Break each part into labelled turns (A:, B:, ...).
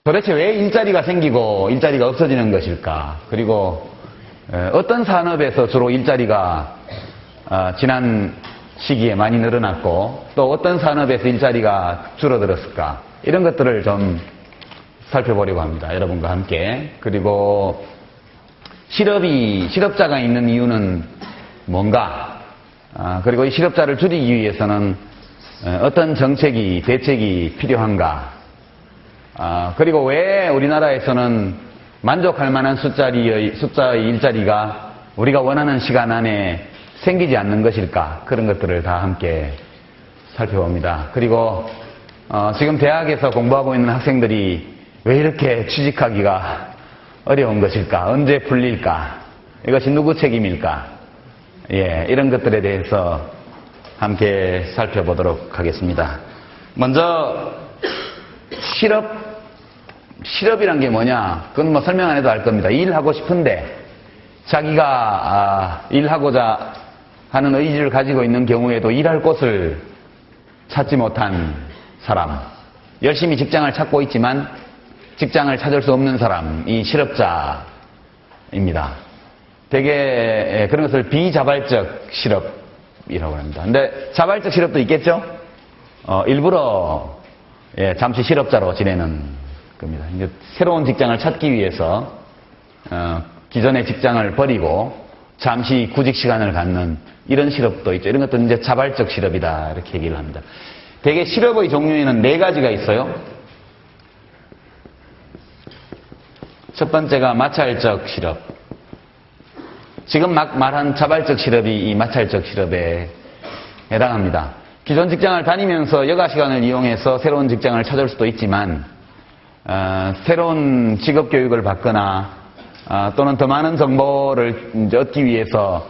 A: 도대체 왜 일자리가 생기고 일자리가 없어지는 것일까? 그리고 어떤 산업에서 주로 일자리가 지난 시기에 많이 늘어났고 또 어떤 산업에서 일자리가 줄어들었을까? 이런 것들을 좀 살펴보려고 합니다. 여러분과 함께. 그리고 실업자가 있는 이유는 뭔가? 그리고 이 실업자를 줄이기 위해서는 어떤 정책이, 대책이 필요한가? 그리고 왜 우리나라에서는 만족할 만한 숫자의 일자리가 우리가 원하는 시간 안에 생기지 않는 것일까? 그런 것들을 다 함께 살펴봅니다. 그리고 지금 대학에서 공부하고 있는 학생들이 왜 이렇게 취직하기가 어려운 것일까? 언제 풀릴까? 이것이 누구 책임일까? 예, 이런 것들에 대해서 함께 살펴보도록 하겠습니다. 먼저 실업이란 게 뭐냐? 그건 뭐 설명 안 해도 알 겁니다. 일하고 싶은데 자기가 일하고자 하는 의지를 가지고 있는 경우에도 일할 곳을 찾지 못한 사람, 열심히 직장을 찾고 있지만 직장을 찾을 수 없는 사람이 실업자입니다. 되게 그런 것을 비자발적 실업이라고 합니다. 근데 자발적 실업도 있겠죠? 일부러 잠시 실업자로 지내는 겁니다. 이제 새로운 직장을 찾기 위해서 기존의 직장을 버리고 잠시 구직 시간을 갖는 이런 실업도 있죠. 이런 것들은 이제 자발적 실업이다 이렇게 얘기를 합니다. 대개 실업의 종류에는 4가지가 있어요. 첫 번째가 마찰적 실업. 지금 막 말한 자발적 실업이 이 마찰적 실업에 해당합니다. 기존 직장을 다니면서 여가 시간을 이용해서 새로운 직장을 찾을 수도 있지만 새로운 직업 교육을 받거나 또는 더 많은 정보를 이제 얻기 위해서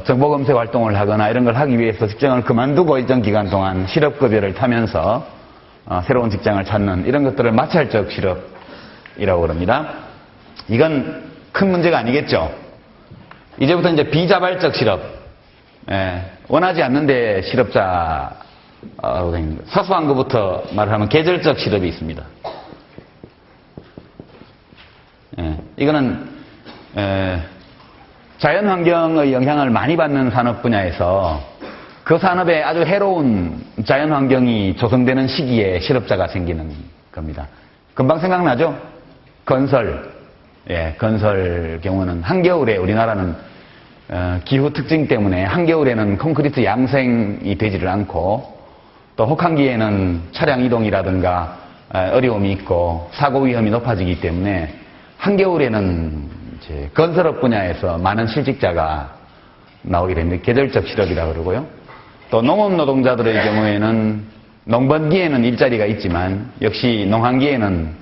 A: 정보 검색 활동을 하거나 이런 걸 하기 위해서 직장을 그만두고 일정 기간 동안 실업급여를 타면서 새로운 직장을 찾는 이런 것들을 마찰적 실업이라고 그럽니다. 이건 큰 문제가 아니겠죠. 이제부터 이제 비자발적 실업, 원하지 않는데 실업자, 사소한 것부터 말하면 계절적 실업이 있습니다. 이거는 자연환경의 영향을 많이 받는 산업 분야에서 그 산업에 아주 해로운 자연환경이 조성되는 시기에 실업자가 생기는 겁니다. 금방 생각나죠? 건설. 건설 경우는 한겨울에 우리나라는 기후 특징 때문에 한겨울에는 콘크리트 양생이 되지를 않고 또 혹한기에는 차량 이동이라든가 어려움이 있고 사고 위험이 높아지기 때문에 한겨울에는 이제 건설업 분야에서 많은 실직자가 나오게 됩니다. 계절적 실업이라고 그러고요. 또 농업 노동자들의 경우에는 농번기에는 일자리가 있지만 역시 농한기에는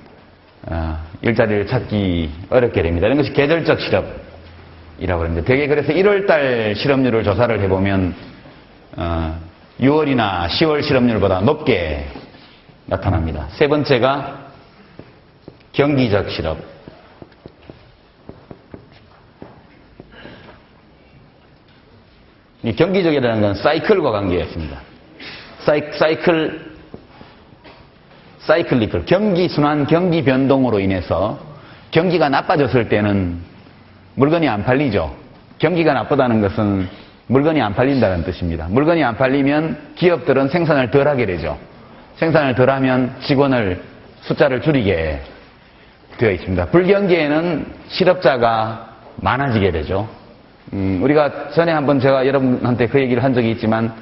A: 일자리를 찾기 어렵게 됩니다. 이런 것이 계절적 실업이라고 합니다. 대개 그래서 1월달 실업률을 조사를 해보면 6월이나 10월 실업률보다 높게 나타납니다. 세 번째가 경기적 실업. 이 경기적이라는 건 사이클과 관계가 있습니다. 사이클리컬, 경기 순환, 경기 변동으로 인해서 경기가 나빠졌을 때는 물건이 안 팔리죠. 경기가 나쁘다는 것은 물건이 안 팔린다는 뜻입니다. 물건이 안 팔리면 기업들은 생산을 덜 하게 되죠. 생산을 덜 하면 직원을 숫자를 줄이게 되어 있습니다. 불경기에는 실업자가 많아지게 되죠. 우리가 전에 한번 제가 여러분한테 그 얘기를 한 적이 있지만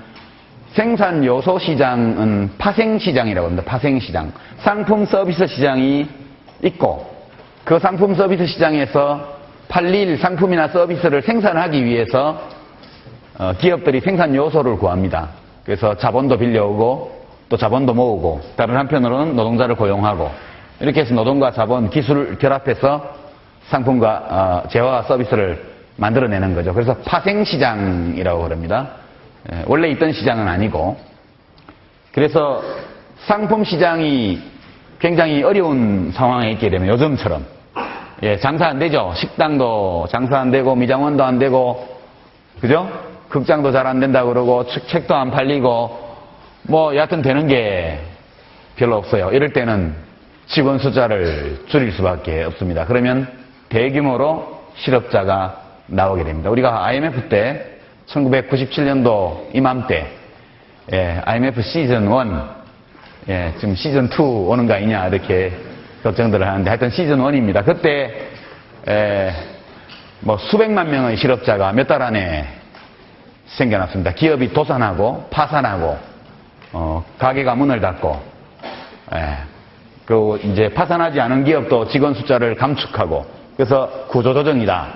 A: 생산 요소 시장은 파생 시장이라고 합니다. 파생 시장. 상품 서비스 시장이 있고 그 상품 서비스 시장에서 팔릴 상품이나 서비스를 생산하기 위해서 기업들이 생산 요소를 구합니다. 그래서 자본도 빌려오고 또 자본도 모으고 다른 한편으로는 노동자를 고용하고 이렇게 해서 노동과 자본, 기술을 결합해서 상품과 재화와 서비스를 만들어내는 거죠. 그래서 파생시장이라고 그럽니다. 원래 있던 시장은 아니고. 그래서 상품시장이 굉장히 어려운 상황에 있게 되면 요즘처럼 장사 안 되죠. 식당도 장사 안 되고 미장원도 안 되고 그죠? 극장도 잘 안 된다고 그러고 책도 안 팔리고 뭐 여하튼 되는 게 별로 없어요. 이럴 때는 직원 숫자를 줄일 수밖에 없습니다. 그러면 대규모로 실업자가 나오게 됩니다. 우리가 IMF 때 1997년도 이맘때 IMF 시즌 1 지금 시즌 2 오는 거 아니냐 이렇게 걱정들을 하는데 하여튼 시즌 1입니다. 그때 뭐 수백만 명의 실업자가 몇 달 안에 생겨났습니다. 기업이 도산하고 파산하고 가게가 문을 닫고 그리고 이제 파산하지 않은 기업도 직원 숫자를 감축하고 그래서 구조조정이다.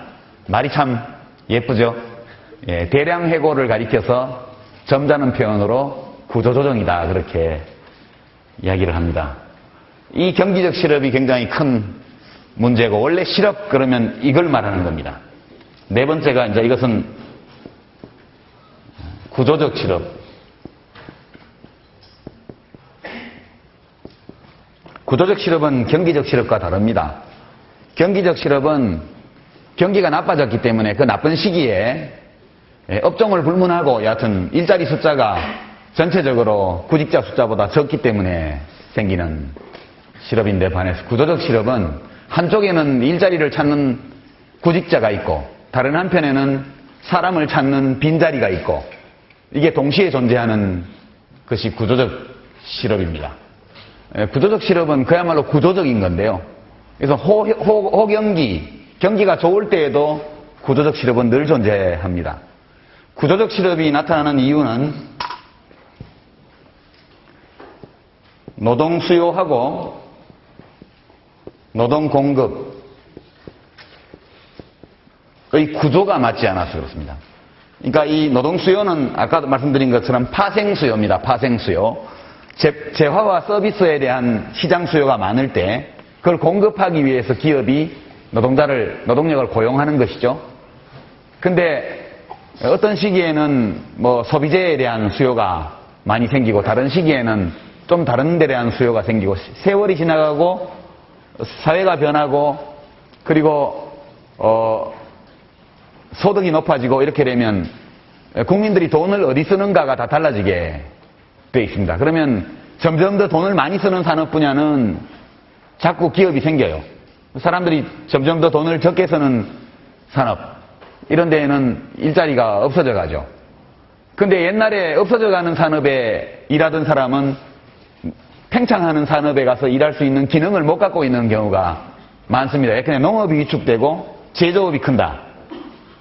A: 말이 참 예쁘죠? 대량 해고를 가리켜서 점잖은 표현으로 구조조정이다. 그렇게 이야기를 합니다. 이 경기적 실업이 굉장히 큰 문제고 원래 실업 그러면 이걸 말하는 겁니다. 네 번째가 이제 이것은 구조적 실업. 구조적 실업은 경기적 실업과 다릅니다. 경기적 실업은 경기가 나빠졌기 때문에 그 나쁜 시기에 업종을 불문하고 여하튼 일자리 숫자가 전체적으로 구직자 숫자보다 적기 때문에 생기는 실업인데 반해서 구조적 실업은 한쪽에는 일자리를 찾는 구직자가 있고 다른 한편에는 사람을 찾는 빈자리가 있고 이게 동시에 존재하는 것이 구조적 실업입니다. 구조적 실업은 그야말로 구조적인 건데요. 그래서 호경기, 경기가 좋을 때에도 구조적 실업은 늘 존재합니다. 구조적 실업이 나타나는 이유는 노동 수요하고 노동 공급의 구조가 맞지 않아서 그렇습니다. 그러니까 이 노동 수요는 아까도 말씀드린 것처럼 파생 수요입니다. 파생 수요. 재화와 서비스에 대한 시장 수요가 많을 때 그걸 공급하기 위해서 기업이 노동력을 고용하는 것이죠. 근데 어떤 시기에는 뭐 소비재에 대한 수요가 많이 생기고 다른 시기에는 좀 다른 데 대한 수요가 생기고 세월이 지나가고 사회가 변하고 그리고 소득이 높아지고 이렇게 되면 국민들이 돈을 어디 쓰는가가 다 달라지게 돼 있습니다. 그러면 점점 더 돈을 많이 쓰는 산업 분야는 자꾸 기업이 생겨요. 사람들이 점점 더 돈을 적게 쓰는 산업 이런 데에는 일자리가 없어져 가죠. 근데 옛날에 없어져 가는 산업에 일하던 사람은 팽창하는 산업에 가서 일할 수 있는 기능을 못 갖고 있는 경우가 많습니다. 그냥 농업이 위축되고 제조업이 큰다.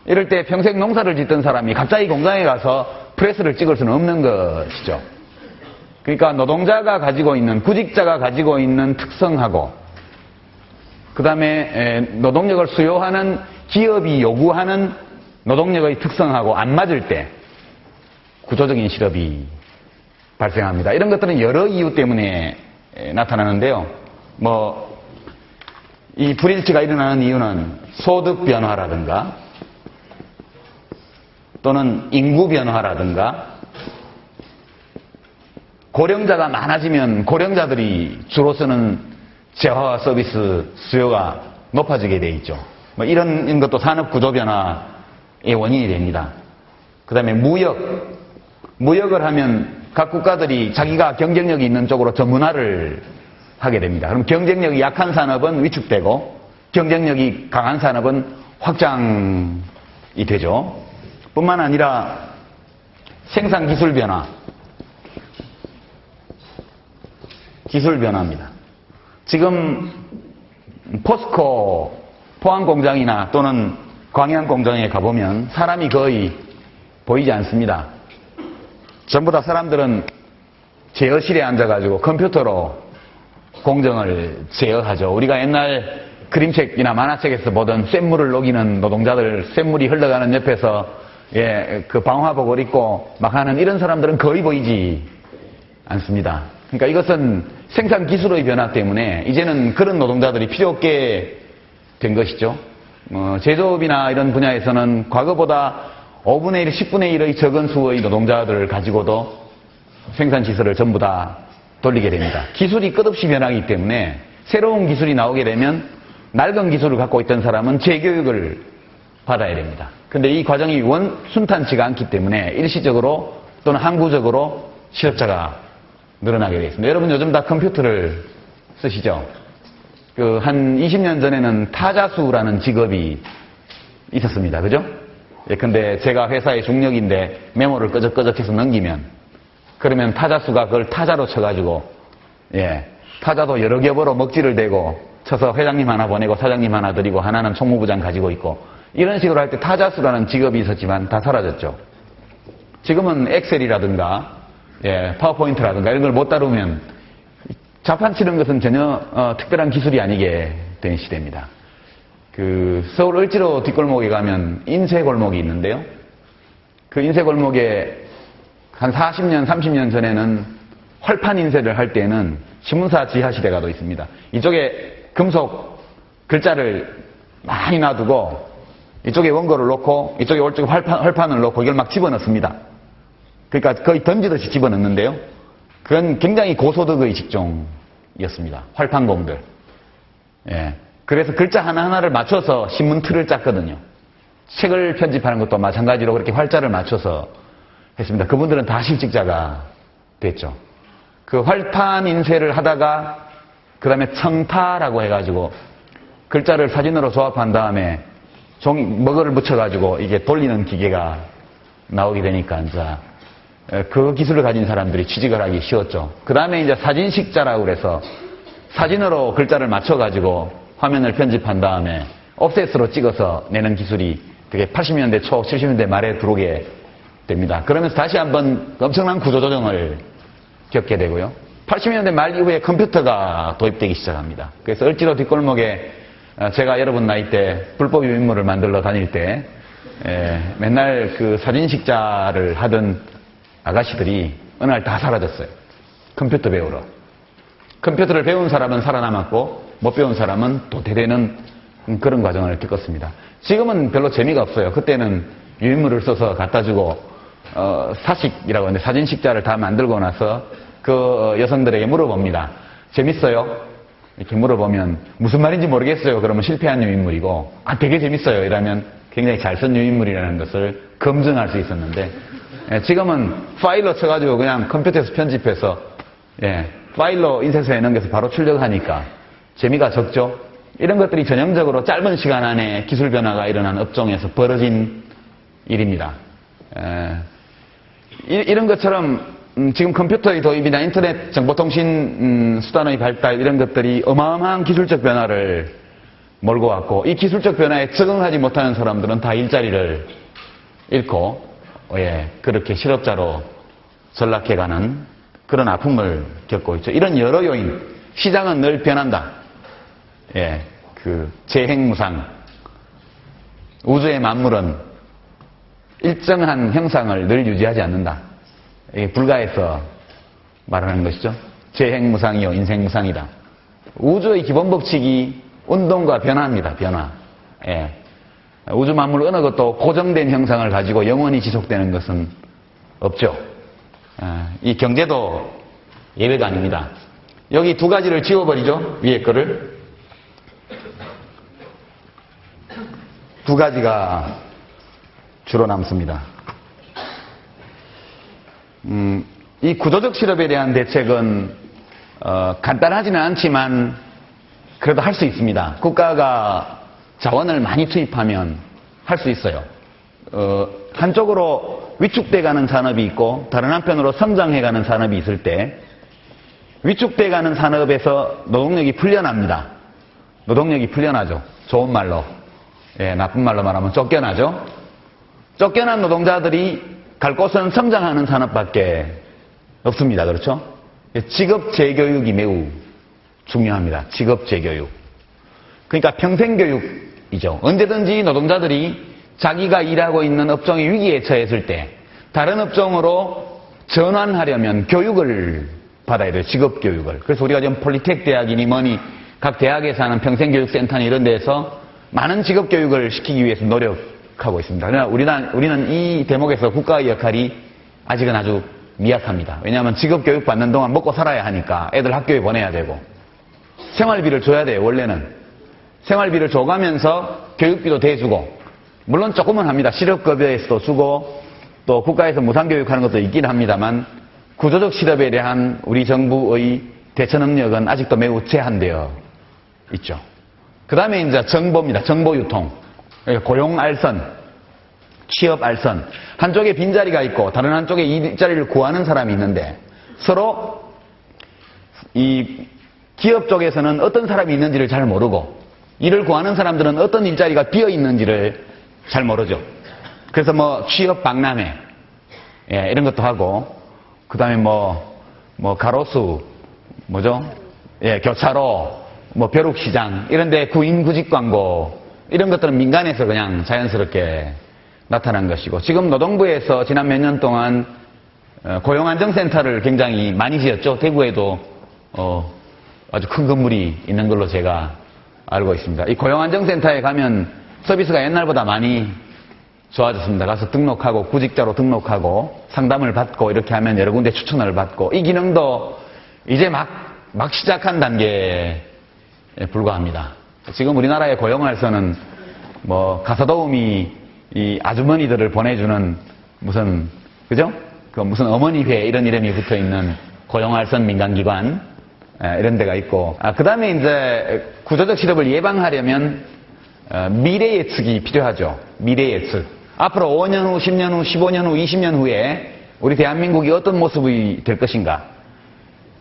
A: 이럴 때 평생 농사를 짓던 사람이 갑자기 공장에 가서 프레스를 찍을 수는 없는 것이죠. 그러니까 노동자가 가지고 있는, 구직자가 가지고 있는 특성하고 그 다음에 노동력을 수요하는 기업이 요구하는 노동력의 특성하고 안 맞을 때 구조적인 실업이 발생합니다. 이런 것들은 여러 이유 때문에 나타나는데요. 이 불일치가 일어나는 이유는 소득 변화라든가 또는 인구 변화라든가 고령자가 많아지면 고령자들이 주로 쓰는 재화와 서비스 수요가 높아지게 돼 있죠. 이런 것도 산업 구조 변화의 원인이 됩니다. 그 다음에 무역을 하면 각 국가들이 자기가 경쟁력이 있는 쪽으로 전문화를 하게 됩니다. 그럼 경쟁력이 약한 산업은 위축되고 경쟁력이 강한 산업은 확장이 되죠. 뿐만 아니라 생산 기술 변화입니다. 지금 포스코 포항 공장이나 또는 광양 공장에 가보면 사람이 거의 보이지 않습니다. 전부 다 사람들은 제어실에 앉아가지고 컴퓨터로 공정을 제어하죠. 우리가 옛날 그림책이나 만화책에서 보던 쇳물을 녹이는 노동자들, 쇳물이 흘러가는 옆에서 그 방화복을 입고 막 하는 이런 사람들은 거의 보이지 않습니다. 그러니까 이것은 생산 기술의 변화 때문에 이제는 그런 노동자들이 필요 없게 된 것이죠. 제조업이나 이런 분야에서는 과거보다 5분의 1, 10분의 1의 적은 수의 노동자들을 가지고도 생산 시설을 전부 다 돌리게 됩니다. 기술이 끝없이 변하기 때문에 새로운 기술이 나오게 되면 낡은 기술을 갖고 있던 사람은 재교육을 받아야 됩니다. 근데 이 과정이 순탄치가 않기 때문에 일시적으로 또는 항구적으로 실업자가 늘어나게 되어 있습니다. 여러분 요즘 다 컴퓨터를 쓰시죠? 한 20년 전에는 타자수라는 직업이 있었습니다. 그죠? 예, 근데 제가 회사의 중력인데 메모를 끄적끄적해서 넘기면, 그러면 타자수가 그걸 타자로 쳐가지고, 예, 타자도 여러 겹으로 먹지를 대고, 쳐서 회장님 하나 보내고 사장님 하나 드리고 하나는 총무부장 가지고 있고, 이런 식으로 할 때 타자수라는 직업이 있었지만 다 사라졌죠. 지금은 엑셀이라든가, 예, 파워포인트라든가 이런 걸 못 다루면 자판 치는 것은 전혀 특별한 기술이 아니게 된 시대입니다. 서울 을지로 뒷골목에 가면 인쇄골목이 있는데요. 그 인쇄골목에 한 40년, 30년 전에는 활판 인쇄를 할 때는 신문사 지하시대가 더 있습니다. 이쪽에 금속 글자를 많이 놔두고 이쪽에 원고를 놓고 이쪽에 오른쪽에 활판을 놓고 이걸 막 집어넣습니다. 그러니까 거의 던지듯이 집어넣는데요. 그건 굉장히 고소득의 직종이었습니다. 활판공들. 예. 그래서 글자 하나하나를 맞춰서 신문 틀을 짰거든요. 책을 편집하는 것도 마찬가지로 그렇게 활자를 맞춰서 했습니다. 그분들은 다 실직자가 됐죠. 그 활판 인쇄를 하다가 그 다음에 청타라고 해가지고 글자를 사진으로 조합한 다음에 머거를 묻혀가지고 이게 돌리는 기계가 나오게 되니까 이제 그 기술을 가진 사람들이 취직을 하기 쉬웠죠. 그 다음에 이제 사진식자라고 그래서 사진으로 글자를 맞춰가지고 화면을 편집한 다음에 옵셋으로 찍어서 내는 기술이 되게 80년대 초, 70년대 말에 들어오게 됩니다. 그러면서 다시 한번 엄청난 구조조정을 겪게 되고요. 80년대 말 이후에 컴퓨터가 도입되기 시작합니다. 그래서 을지로 뒷골목에 제가 여러분 나이 때 불법 유인물을 만들러 다닐 때 맨날 그 사진식자를 하던 아가씨들이 어느 날 다 사라졌어요. 컴퓨터 배우러. 컴퓨터를 배운 사람은 살아남았고 못 배운 사람은 또 대대는 그런 과정을 겪었습니다. 지금은 별로 재미가 없어요. 그때는 유인물을 써서 갖다 주고 사식이라고 하는데 사진식자를 다 만들고 나서 그 여성들에게 물어봅니다. 재밌어요? 이렇게 물어보면 무슨 말인지 모르겠어요. 그러면 실패한 유인물이고 되게 재밌어요. 이러면 굉장히 잘 쓴 유인물이라는 것을 검증할 수 있었는데 지금은 파일로 쳐가지고 그냥 컴퓨터에서 편집해서 파일로 인쇄소에 넘겨서 바로 출력하니까 재미가 적죠. 이런 것들이 전형적으로 짧은 시간 안에 기술 변화가 일어난 업종에서 벌어진 일입니다. 이런 것처럼 지금 컴퓨터의 도입이나 인터넷 정보통신 수단의 발달 이런 것들이 어마어마한 기술적 변화를 몰고 왔고 이 기술적 변화에 적응하지 못하는 사람들은 다 일자리를 잃고 그렇게 실업자로 전락해가는 그런 아픔을 겪고 있죠. 이런 여러 요인, 시장은 늘 변한다. 재행무상, 우주의 만물은 일정한 형상을 늘 유지하지 않는다. 이게 불가에서 말하는 것이죠. 재행무상이요, 인생무상이다. 우주의 기본 법칙이 운동과 변화입니다. 변화. 우주 만물 어느 것도 고정된 형상을 가지고 영원히 지속되는 것은 없죠. 이 경제도 예외가 아닙니다. 여기 두 가지를 지워버리죠. 위에 거를. 두 가지가 주로 남습니다. 이 구조적 실업에 대한 대책은 간단하지는 않지만 그래도 할 수 있습니다. 국가가 자원을 많이 투입하면 할 수 있어요. 한쪽으로 위축돼가는 산업이 있고 다른 한편으로 성장해가는 산업이 있을 때 위축돼가는 산업에서 노동력이 풀려납니다. 노동력이 풀려나죠. 좋은 말로. 나쁜 말로 말하면 쫓겨나죠. 쫓겨난 노동자들이 갈 곳은 성장하는 산업밖에 없습니다. 그렇죠? 직업 재교육이 매우 중요합니다. 직업 재교육. 그러니까 평생교육이죠. 언제든지 노동자들이 자기가 일하고 있는 업종이 위기에 처했을 때 다른 업종으로 전환하려면 교육을 받아야 돼요. 직업교육을. 그래서 우리가 지금 폴리텍 대학이니 뭐니 각 대학에서 하는 평생교육센터나 이런 데에서 많은 직업교육을 시키기 위해서 노력하고 있습니다. 그러나 우리는 이 대목에서 국가의 역할이 아직은 아주 미약합니다. 왜냐하면 직업교육 받는 동안 먹고 살아야 하니까 애들 학교에 보내야 되고 생활비를 줘야 돼요. 원래는. 생활비를 줘가면서 교육비도 대주고 물론 조금은 합니다. 실업급여에서도 주고 또 국가에서 무상교육하는 것도 있긴 합니다만 구조적 실업에 대한 우리 정부의 대처 능력은 아직도 매우 제한되어 있죠. 그 다음에 이제 정보입니다. 정보유통. 고용알선, 취업알선. 한쪽에 빈자리가 있고 다른 한쪽에 이 자리를 구하는 사람이 있는데 서로 이 기업 쪽에서는 어떤 사람이 있는지를 잘 모르고 일을 구하는 사람들은 어떤 일자리가 비어 있는지를 잘 모르죠. 그래서 뭐 취업 박람회 이런 것도 하고 그 다음에 뭐 가로수 뭐죠? 교차로 뭐 벼룩시장 이런 데 구인 구직 광고 이런 것들은 민간에서 그냥 자연스럽게 나타난 것이고 지금 노동부에서 지난 몇 년 동안 고용안정센터를 굉장히 많이 지었죠. 대구에도 아주 큰 건물이 있는 걸로 제가 알고 있습니다. 이 고용안정센터에 가면 서비스가 옛날보다 많이 좋아졌습니다. 가서 등록하고 구직자로 등록하고 상담을 받고 이렇게 하면 여러 군데 추천을 받고 이 기능도 이제 막 시작한 단계에 불과합니다. 지금 우리나라의 고용알선은 뭐 가사도우미 이 아주머니들을 보내주는 무슨 그죠? 그 무슨 어머니회 이런 이름이 붙어 있는 고용알선 민간기관 이런 데가 있고 그 다음에 이제 구조적 실업을 예방하려면 미래 예측이 필요하죠. 미래 예측. 앞으로 5년 후, 10년 후, 15년 후, 20년 후에 우리 대한민국이 어떤 모습이 될 것인가.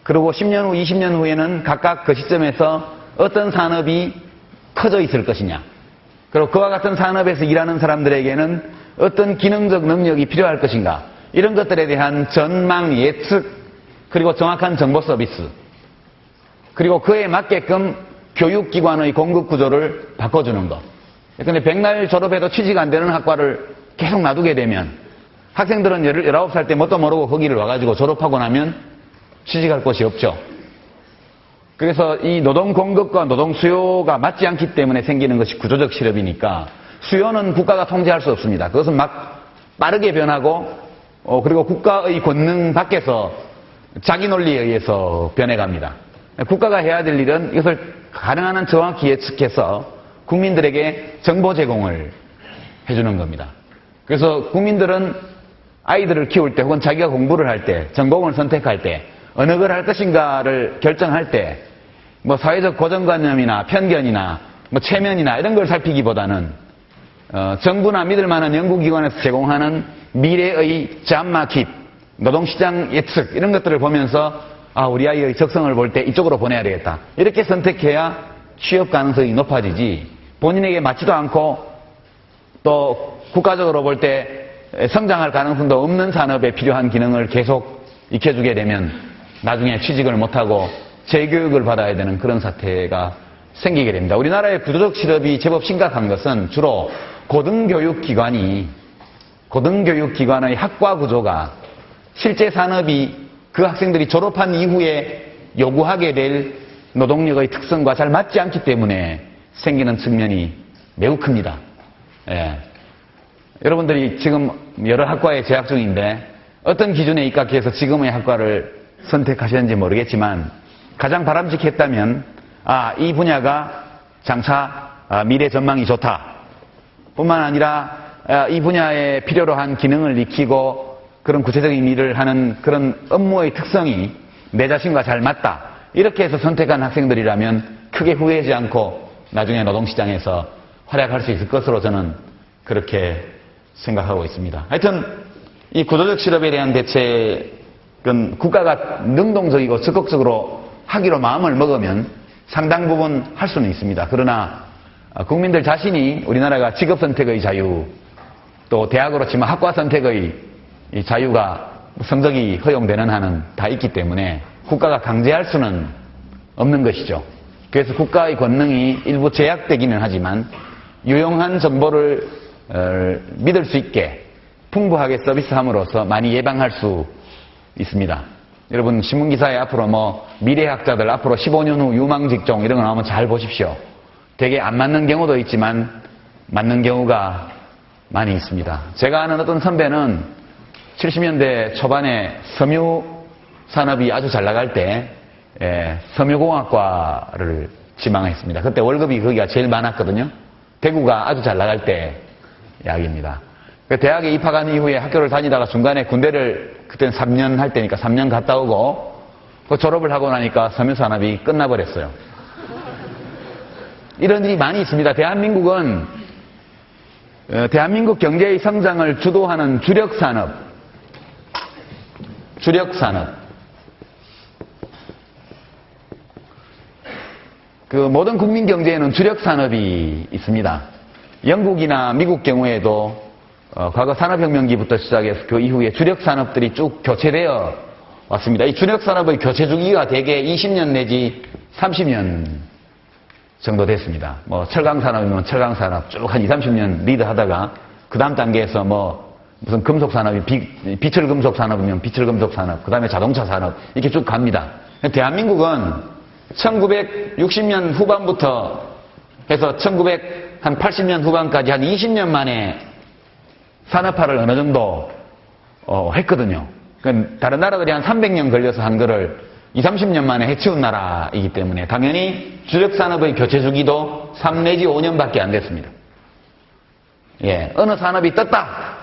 A: 그리고 10년 후, 20년 후에는 각각 그 시점에서 어떤 산업이 커져 있을 것이냐. 그리고 그와 같은 산업에서 일하는 사람들에게는 어떤 기능적 능력이 필요할 것인가. 이런 것들에 대한 전망 예측, 그리고 정확한 정보 서비스. 그리고 그에 맞게끔 교육기관의 공급 구조를 바꿔주는 것. 근데 백날 졸업해도 취직 안 되는 학과를 계속 놔두게 되면 학생들은 19살 때 뭣도 모르고 거기를 와가지고 졸업하고 나면 취직할 곳이 없죠. 그래서 이 노동 공급과 노동 수요가 맞지 않기 때문에 생기는 것이 구조적 실업이니까 수요는 국가가 통제할 수 없습니다. 그것은 막 빠르게 변하고 그리고 국가의 권능 밖에서 자기 논리에 의해서 변해갑니다. 국가가 해야 될 일은 이것을 가능한 한 정확히 예측해서 국민들에게 정보 제공을 해주는 겁니다. 그래서 국민들은 아이들을 키울 때 혹은 자기가 공부를 할 때 전공을 선택할 때 어느 걸 할 것인가를 결정할 때 뭐 사회적 고정관념이나 편견이나 뭐 체면이나 이런 걸 살피기보다는 정부나 믿을 만한 연구기관에서 제공하는 미래의 잡마켓, 노동시장 예측 이런 것들을 보면서 우리 아이의 적성을 볼 때 이쪽으로 보내야 되겠다. 이렇게 선택해야 취업 가능성이 높아지지 본인에게 맞지도 않고 또 국가적으로 볼 때 성장할 가능성도 없는 산업에 필요한 기능을 계속 익혀주게 되면 나중에 취직을 못하고 재교육을 받아야 되는 그런 사태가 생기게 됩니다. 우리나라의 구조적 실업이 제법 심각한 것은 주로 고등교육기관의 학과 구조가 실제 산업이 그 학생들이 졸업한 이후에 요구하게 될 노동력의 특성과 잘 맞지 않기 때문에 생기는 측면이 매우 큽니다. 여러분들이 지금 여러 학과에 재학 중인데 어떤 기준에 입각해서 지금의 학과를 선택하셨는지 모르겠지만 가장 바람직했다면 이 분야가 장차 미래 전망이 좋다. 뿐만 아니라 이 분야에 필요로 한 기능을 익히고 그런 구체적인 일을 하는 그런 업무의 특성이 내 자신과 잘 맞다. 이렇게 해서 선택한 학생들이라면 크게 후회하지 않고 나중에 노동시장에서 활약할 수 있을 것으로 저는 그렇게 생각하고 있습니다. 하여튼 이 구조적 실업에 대한 대책은 국가가 능동적이고 적극적으로 하기로 마음을 먹으면 상당 부분 할 수는 있습니다. 그러나 국민들 자신이 우리나라가 직업 선택의 자유 또 대학으로 치면 학과 선택의 이 자유가 성적이 허용되는 한은 다 있기 때문에 국가가 강제할 수는 없는 것이죠. 그래서 국가의 권능이 일부 제약되기는 하지만 유용한 정보를 믿을 수 있게 풍부하게 서비스함으로써 많이 예방할 수 있습니다. 여러분 신문기사에 앞으로 미래학자들 앞으로 15년 후 유망직종 이런 거 나오면 잘 보십시오. 되게 안 맞는 경우도 있지만 맞는 경우가 많이 있습니다. 제가 아는 어떤 선배는 70년대 초반에 섬유 산업이 아주 잘 나갈 때 섬유공학과를 지망했습니다. 그때 월급이 거기가 제일 많았거든요. 대구가 아주 잘 나갈 때 이야기입니다. 대학에 입학한 이후에 학교를 다니다가 중간에 군대를 그때는 3년 할 때니까 3년 갔다 오고 그 졸업을 하고 나니까 섬유산업이 끝나버렸어요. 이런 일이 많이 있습니다. 대한민국은 대한민국 경제의 성장을 주도하는 주력산업, 그 모든 국민 경제에는 주력산업이 있습니다. 영국이나 미국 경우에도 과거 산업혁명기부터 시작해서 그 이후에 주력산업들이 쭉 교체되어 왔습니다. 이 주력산업의 교체 주기가 대개 20년 내지 30년 정도 됐습니다. 뭐 철강산업이면 철강산업 쭉 한 20, 30년 리드하다가 그 다음 단계에서 뭐 무슨 금속산업이 비철금속산업이면 비철금속산업, 그 다음에 자동차산업 이렇게 쭉 갑니다. 대한민국은 1960년 후반부터 해서 1980년 후반까지 한 20년 만에 산업화를 어느 정도 했거든요. 다른 나라들이 한 300년 걸려서 한 거를 20, 30년 만에 해치운 나라이기 때문에 당연히 주력산업의 교체 주기도 3 내지 5년밖에 안 됐습니다. 예, 어느 산업이 떴다.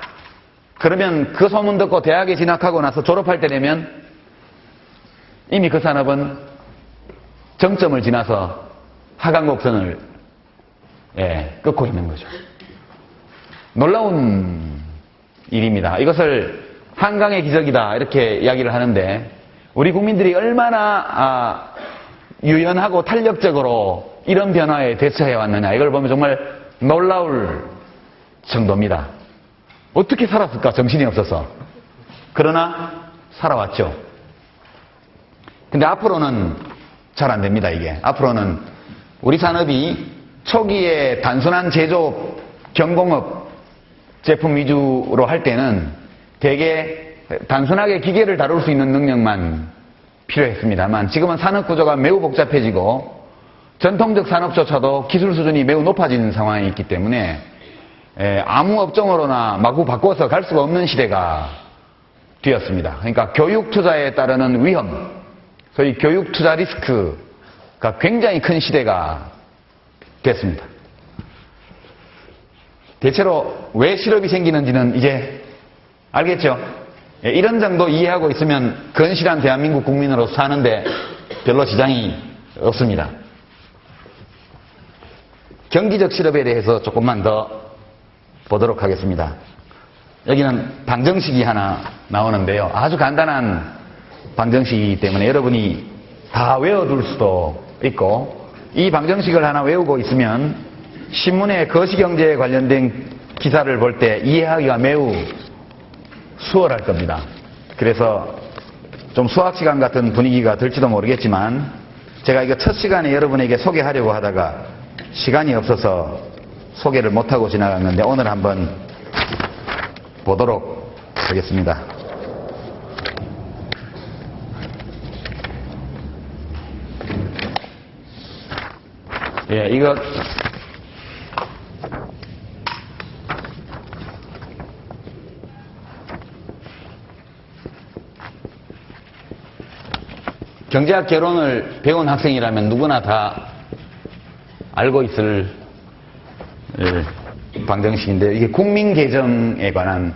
A: 그러면 그 소문 듣고 대학에 진학하고 나서 졸업할 때 되면 이미 그 산업은 정점을 지나서 하강 곡선을 끊고 있는 거죠. 놀라운 일입니다. 이것을 한강의 기적이다 이렇게 이야기를 하는데 우리 국민들이 얼마나 유연하고 탄력적으로 이런 변화에 대처해 왔느냐 이걸 보면 정말 놀라울 정도입니다. 어떻게 살았을까 정신이 없어서. 그러나 살아왔죠. 근데 앞으로는 잘 안 됩니다. 이게 앞으로는 우리 산업이 초기에 단순한 제조업, 경공업 제품 위주로 할 때는 되게 단순하게 기계를 다룰 수 있는 능력만 필요했습니다만 지금은 산업 구조가 매우 복잡해지고 전통적 산업조차도 기술 수준이 매우 높아진 상황이 있기 때문에 아무 업종으로나 마구 바꿔서 갈 수가 없는 시대가 되었습니다. 그러니까 교육 투자에 따르는 위험, 소위 교육 투자 리스크가 굉장히 큰 시대가 됐습니다. 대체로 왜 실업이 생기는지는 이제 알겠죠? 이런 정도 이해하고 있으면 건실한 대한민국 국민으로 사는데 별로 지장이 없습니다. 경기적 실업에 대해서 조금만 더 보도록 하겠습니다. 여기는 방정식이 하나 나오는데요. 아주 간단한 방정식이기 때문에 여러분이 다 외워둘 수도 있고 이 방정식을 하나 외우고 있으면 신문에 거시경제에 관련된 기사를 볼 때 이해하기가 매우 수월할 겁니다. 그래서 좀 수학시간 같은 분위기가 들지도 모르겠지만 제가 이거 첫 시간에 여러분에게 소개하려고 하다가 시간이 없어서 소개를 못하고 지나갔는데 오늘 한번 보도록 하겠습니다. 예, 이거 경제학 개론을 배운 학생이라면 누구나 다 알고 있을 방정식인데 이게 국민계정에 관한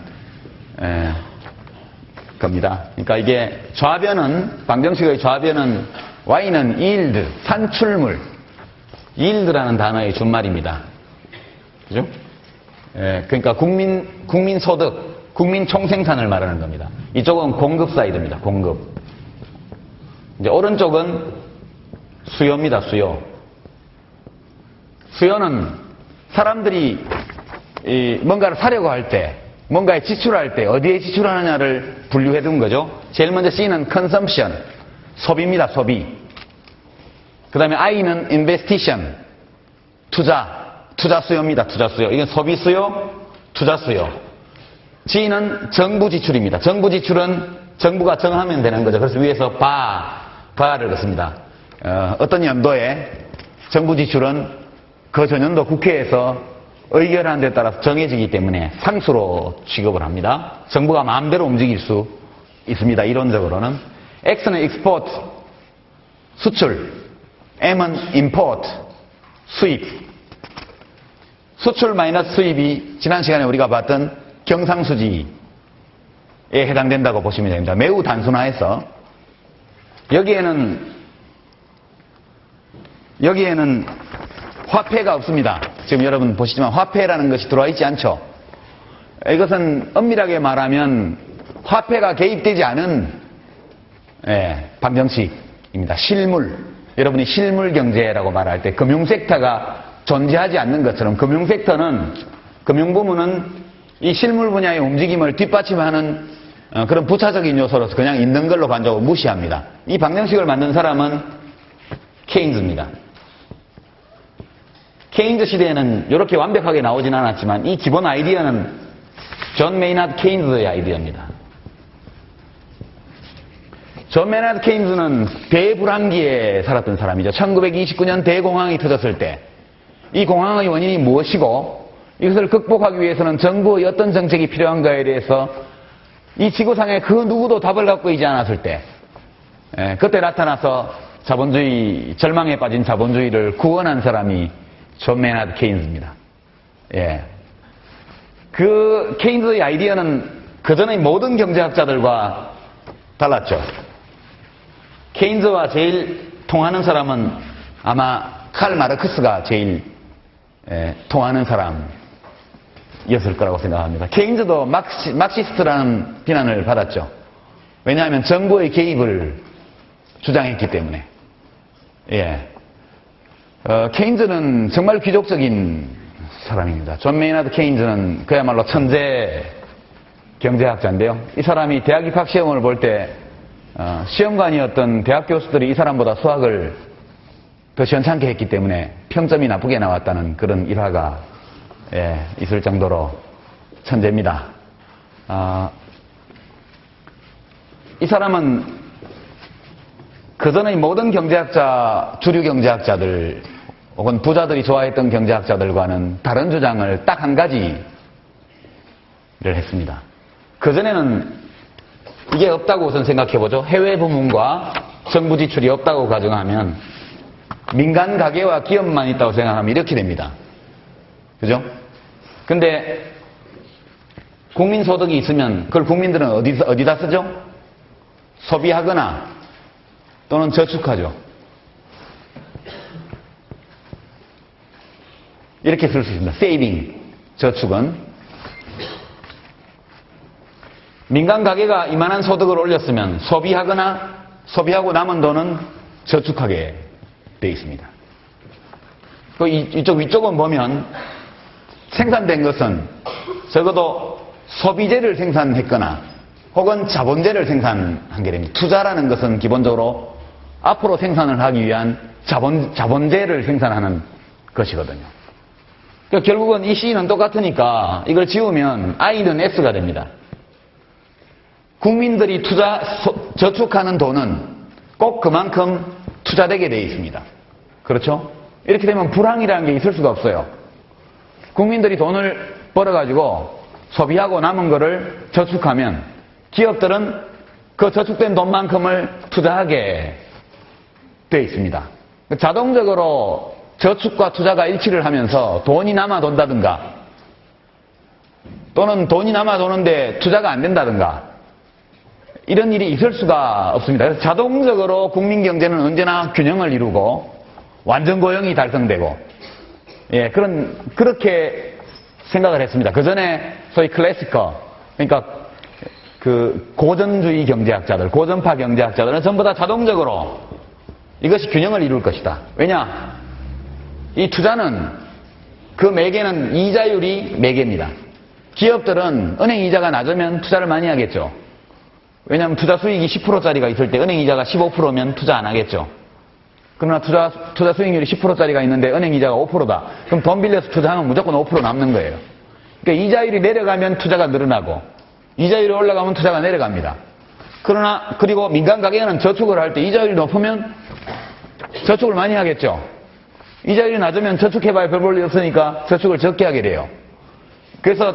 A: 겁니다. 그러니까 이게 좌변은 방정식의 좌변은 Y는 yield, 산출물, yield라는 단어의 준말입니다. 그죠? 그러니까 국민 소득, 국민 총생산을 말하는 겁니다. 이쪽은 공급 사이드입니다. 공급. 이제 오른쪽은 수요입니다. 수요. 수요는 사람들이 뭔가를 사려고 할 때, 뭔가에 지출할 때 어디에 지출하느냐를 분류해 둔 거죠. 제일 먼저 C는 consumption, 소비입니다. 소비. 그 다음에 I는 investition, 투자 수요입니다. 투자 수요. 이건 소비 수요, 투자 수요. G는 정부 지출입니다. 정부 지출은 정부가 정하면 되는 거죠. 그래서 위에서 바를 넣습니다. 어떤 연도에 정부 지출은 그 전년도 국회에서 의결한 데 따라서 정해지기 때문에 상수로 취급을 합니다. 정부가 마음대로 움직일 수 있습니다. 이론적으로는. X는 export, 수출. M은 import, 수입. 수출 마이너스 수입이 지난 시간에 우리가 봤던 경상수지에 해당된다고 보시면 됩니다. 매우 단순화해서 여기에는 화폐가 없습니다. 지금 여러분 보시지만 화폐라는 것이 들어와 있지 않죠. 이것은 엄밀하게 말하면 화폐가 개입되지 않은 방정식입니다. 실물. 여러분이 실물 경제라고 말할 때 금융 섹터가 존재하지 않는 것처럼 금융 섹터는, 금융 부문은 이 실물 분야의 움직임을 뒷받침하는 그런 부차적인 요소로서 그냥 있는 걸로 간주하고 무시합니다. 이 방정식을 만든 사람은 케인즈입니다. 케인즈 시대에는 이렇게 완벽하게 나오진 않았지만 이 기본 아이디어는 존 메이나드 케인즈의 아이디어입니다. 존 메이나드 케인즈는 대불황기에 살았던 사람이죠. 1929년 대공황이 터졌을 때 이 공황의 원인이 무엇이고 이것을 극복하기 위해서는 정부의 어떤 정책이 필요한가에 대해서 이 지구상에 그 누구도 답을 갖고 있지 않았을 때 그때 나타나서 자본주의, 절망에 빠진 자본주의를 구원한 사람이 존 메이나드 케인즈입니다. 그 케인즈의 아이디어는 그전의 모든 경제학자들과 달랐죠. 케인즈와 제일 통하는 사람은 아마 칼 마르크스가 제일 통하는 사람이었을 거라고 생각합니다. 케인즈도 막시스트라는 비난을 받았죠. 왜냐하면 정부의 개입을 주장했기 때문에. 케인즈는 정말 귀족적인 사람입니다. 존 메이나드 케인즈는 그야말로 천재 경제학자인데요. 이 사람이 대학 입학 시험을 볼 때 시험관이었던 대학 교수들이 이 사람보다 수학을 더 시원찮게 했기 때문에 평점이 나쁘게 나왔다는 그런 일화가 있을 정도로 천재입니다. 이 사람은 그전의 모든 경제학자, 주류 경제학자들 혹은 부자들이 좋아했던 경제학자들과는 다른 주장을 딱 한 가지를 했습니다. 그전에는 이게 없다고 우선 생각해보죠. 해외 부문과 정부 지출이 없다고 가정하면 민간 가계와 기업만 있다고 생각하면 이렇게 됩니다. 그죠? 근데 국민 소득이 있으면 그걸 국민들은 어디다 쓰죠? 소비하거나 또는 저축하죠. 이렇게 쓸 수 있습니다. 세이빙, 저축은. 민간 가계가 이만한 소득을 올렸으면 소비하고 남은 돈은 저축하게 되어 있습니다. 이쪽 위쪽은 보면 생산된 것은 적어도 소비재를 생산했거나 혹은 자본재를 생산한 게 됩니다. 투자라는 것은 기본적으로 앞으로 생산을 하기 위한 자본재를 생산하는 것이거든요. 그러니까 결국은 이 C는 똑같으니까 이걸 지우면 I는 S가 됩니다. 국민들이 저축하는 돈은 꼭 그만큼 투자되게 되어 있습니다. 그렇죠? 이렇게 되면 불황이라는 게 있을 수가 없어요. 국민들이 돈을 벌어가지고 소비하고 남은 거를 저축하면 기업들은 그 저축된 돈만큼을 투자하게 되어 있습니다. 자동적으로 저축과 투자가 일치를 하면서 돈이 남아 돈다든가 또는 돈이 남아 도는데 투자가 안 된다든가 이런 일이 있을 수가 없습니다. 그래서 자동적으로 국민 경제는 언제나 균형을 이루고 완전 고용이 달성되고 그렇게 생각을 했습니다. 그 전에 소위 클래시커, 그러니까 그 고전주의 경제학자들, 고전파 경제학자들은 전부 다 자동적으로 이것이 균형을 이룰 것이다. 왜냐? 이 투자는 그 매개는 이자율이 매개입니다. 기업들은 은행 이자가 낮으면 투자를 많이 하겠죠. 왜냐하면 투자 수익이 10%짜리가 있을 때 은행 이자가 15%면 투자 안 하겠죠. 그러나 투자 수익률이 10%짜리가 있는데 은행 이자가 5%다. 그럼 돈 빌려서 투자하면 무조건 5% 남는 거예요. 그러니까 이자율이 내려가면 투자가 늘어나고 이자율이 올라가면 투자가 내려갑니다. 그리고 민간 가계는 저축을 할 때 이자율이 높으면 저축을 많이 하겠죠. 이자율이 낮으면 저축해봐야 별 볼 일 없으니까 저축을 적게 하게 돼요. 그래서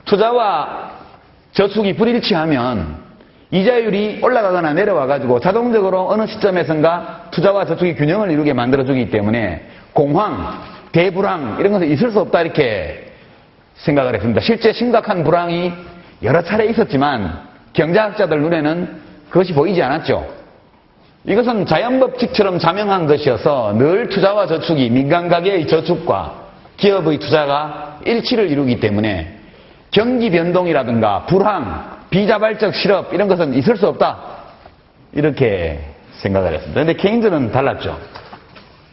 A: 투자와 저축이 불일치하면 이자율이 올라가거나 내려와가지고 자동적으로 어느 시점에선가 투자와 저축이 균형을 이루게 만들어주기 때문에 공황, 대불황 이런 것은 있을 수 없다 이렇게 생각을 했습니다. 실제 심각한 불황이 여러 차례 있었지만 경제학자들 눈에는 그것이 보이지 않았죠. 이것은 자연법칙처럼 자명한 것이어서 늘 투자와 저축이 민간가계의 저축과 기업의 투자가 일치를 이루기 때문에 경기 변동이라든가 불황, 비자발적 실업 이런 것은 있을 수 없다. 이렇게 생각을 했습니다. 그런데 케인즈는 달랐죠.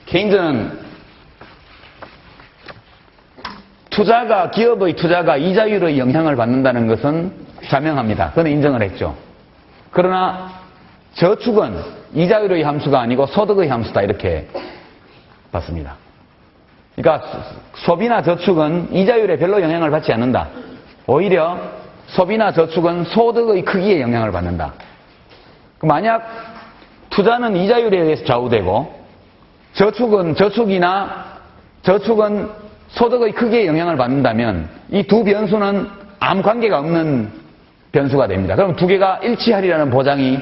A: 케인즈는 기업의 투자가 이자율의 영향을 받는다는 것은 자명합니다. 그건 인정을 했죠. 그러나 저축은 이자율의 함수가 아니고 소득의 함수다. 이렇게 봤습니다. 그러니까 소비나 저축은 이자율에 별로 영향을 받지 않는다. 오히려 소비나 저축은 소득의 크기에 영향을 받는다. 만약 투자는 이자율에 의해서 좌우되고 저축은 소득의 크기에 영향을 받는다면 이 두 변수는 아무 관계가 없는 변수가 됩니다. 그럼 두 개가 일치하리라는 보장이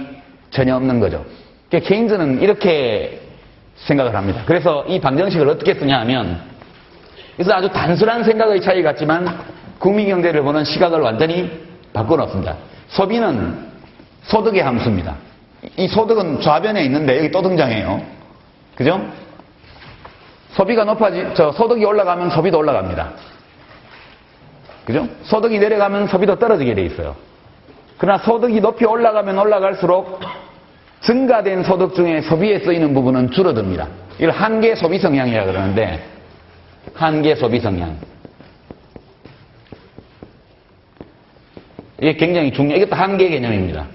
A: 전혀 없는 거죠. 그러니까 케인즈는 이렇게 생각을 합니다. 그래서 이 방정식을 어떻게 쓰냐 하면 그래서 아주 단순한 생각의 차이 같지만 국민경제를 보는 시각을 완전히 바꿔놓습니다. 소비는 소득의 함수입니다. 이 소득은 좌변에 있는데 여기 또 등장해요. 그죠? 소득이 올라가면 소비도 올라갑니다. 그죠? 소득이 내려가면 소비도 떨어지게 돼 있어요. 그러나 소득이 높이 올라가면 올라갈수록 증가된 소득 중에 소비에 쓰이는 부분은 줄어듭니다. 이걸 한계 소비 성향이라고 그러는데, 한계 소비 성향. 이게 굉장히 이것도 한계 개념입니다.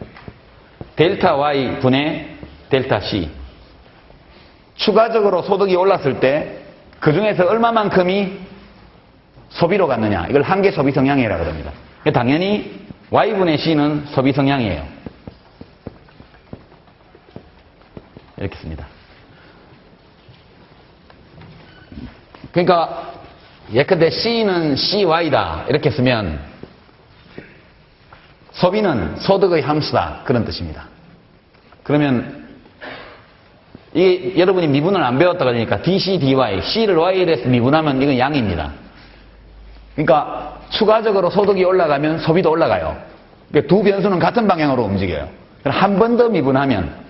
A: 델타 Y 분의 델타 C. 추가적으로 소득이 올랐을 때 그 중에서 얼마만큼이 소비로 갔느냐. 이걸 한계 소비 성향이라고 합니다. 당연히 Y분의 C는 소비 성향이에요. 이렇게 씁니다. 그러니까 예컨대 C는 CY다. 이렇게 쓰면 소비는 소득의 함수다. 그런 뜻입니다. 그러면 이게 여러분이 미분을 안 배웠다 그러니까 DC, DY, C를 Y에 대해서 미분하면 이건 양입니다. 그러니까 추가적으로 소득이 올라가면 소비도 올라가요. 그러니까 두 변수는 같은 방향으로 움직여요. 한 번 더 미분하면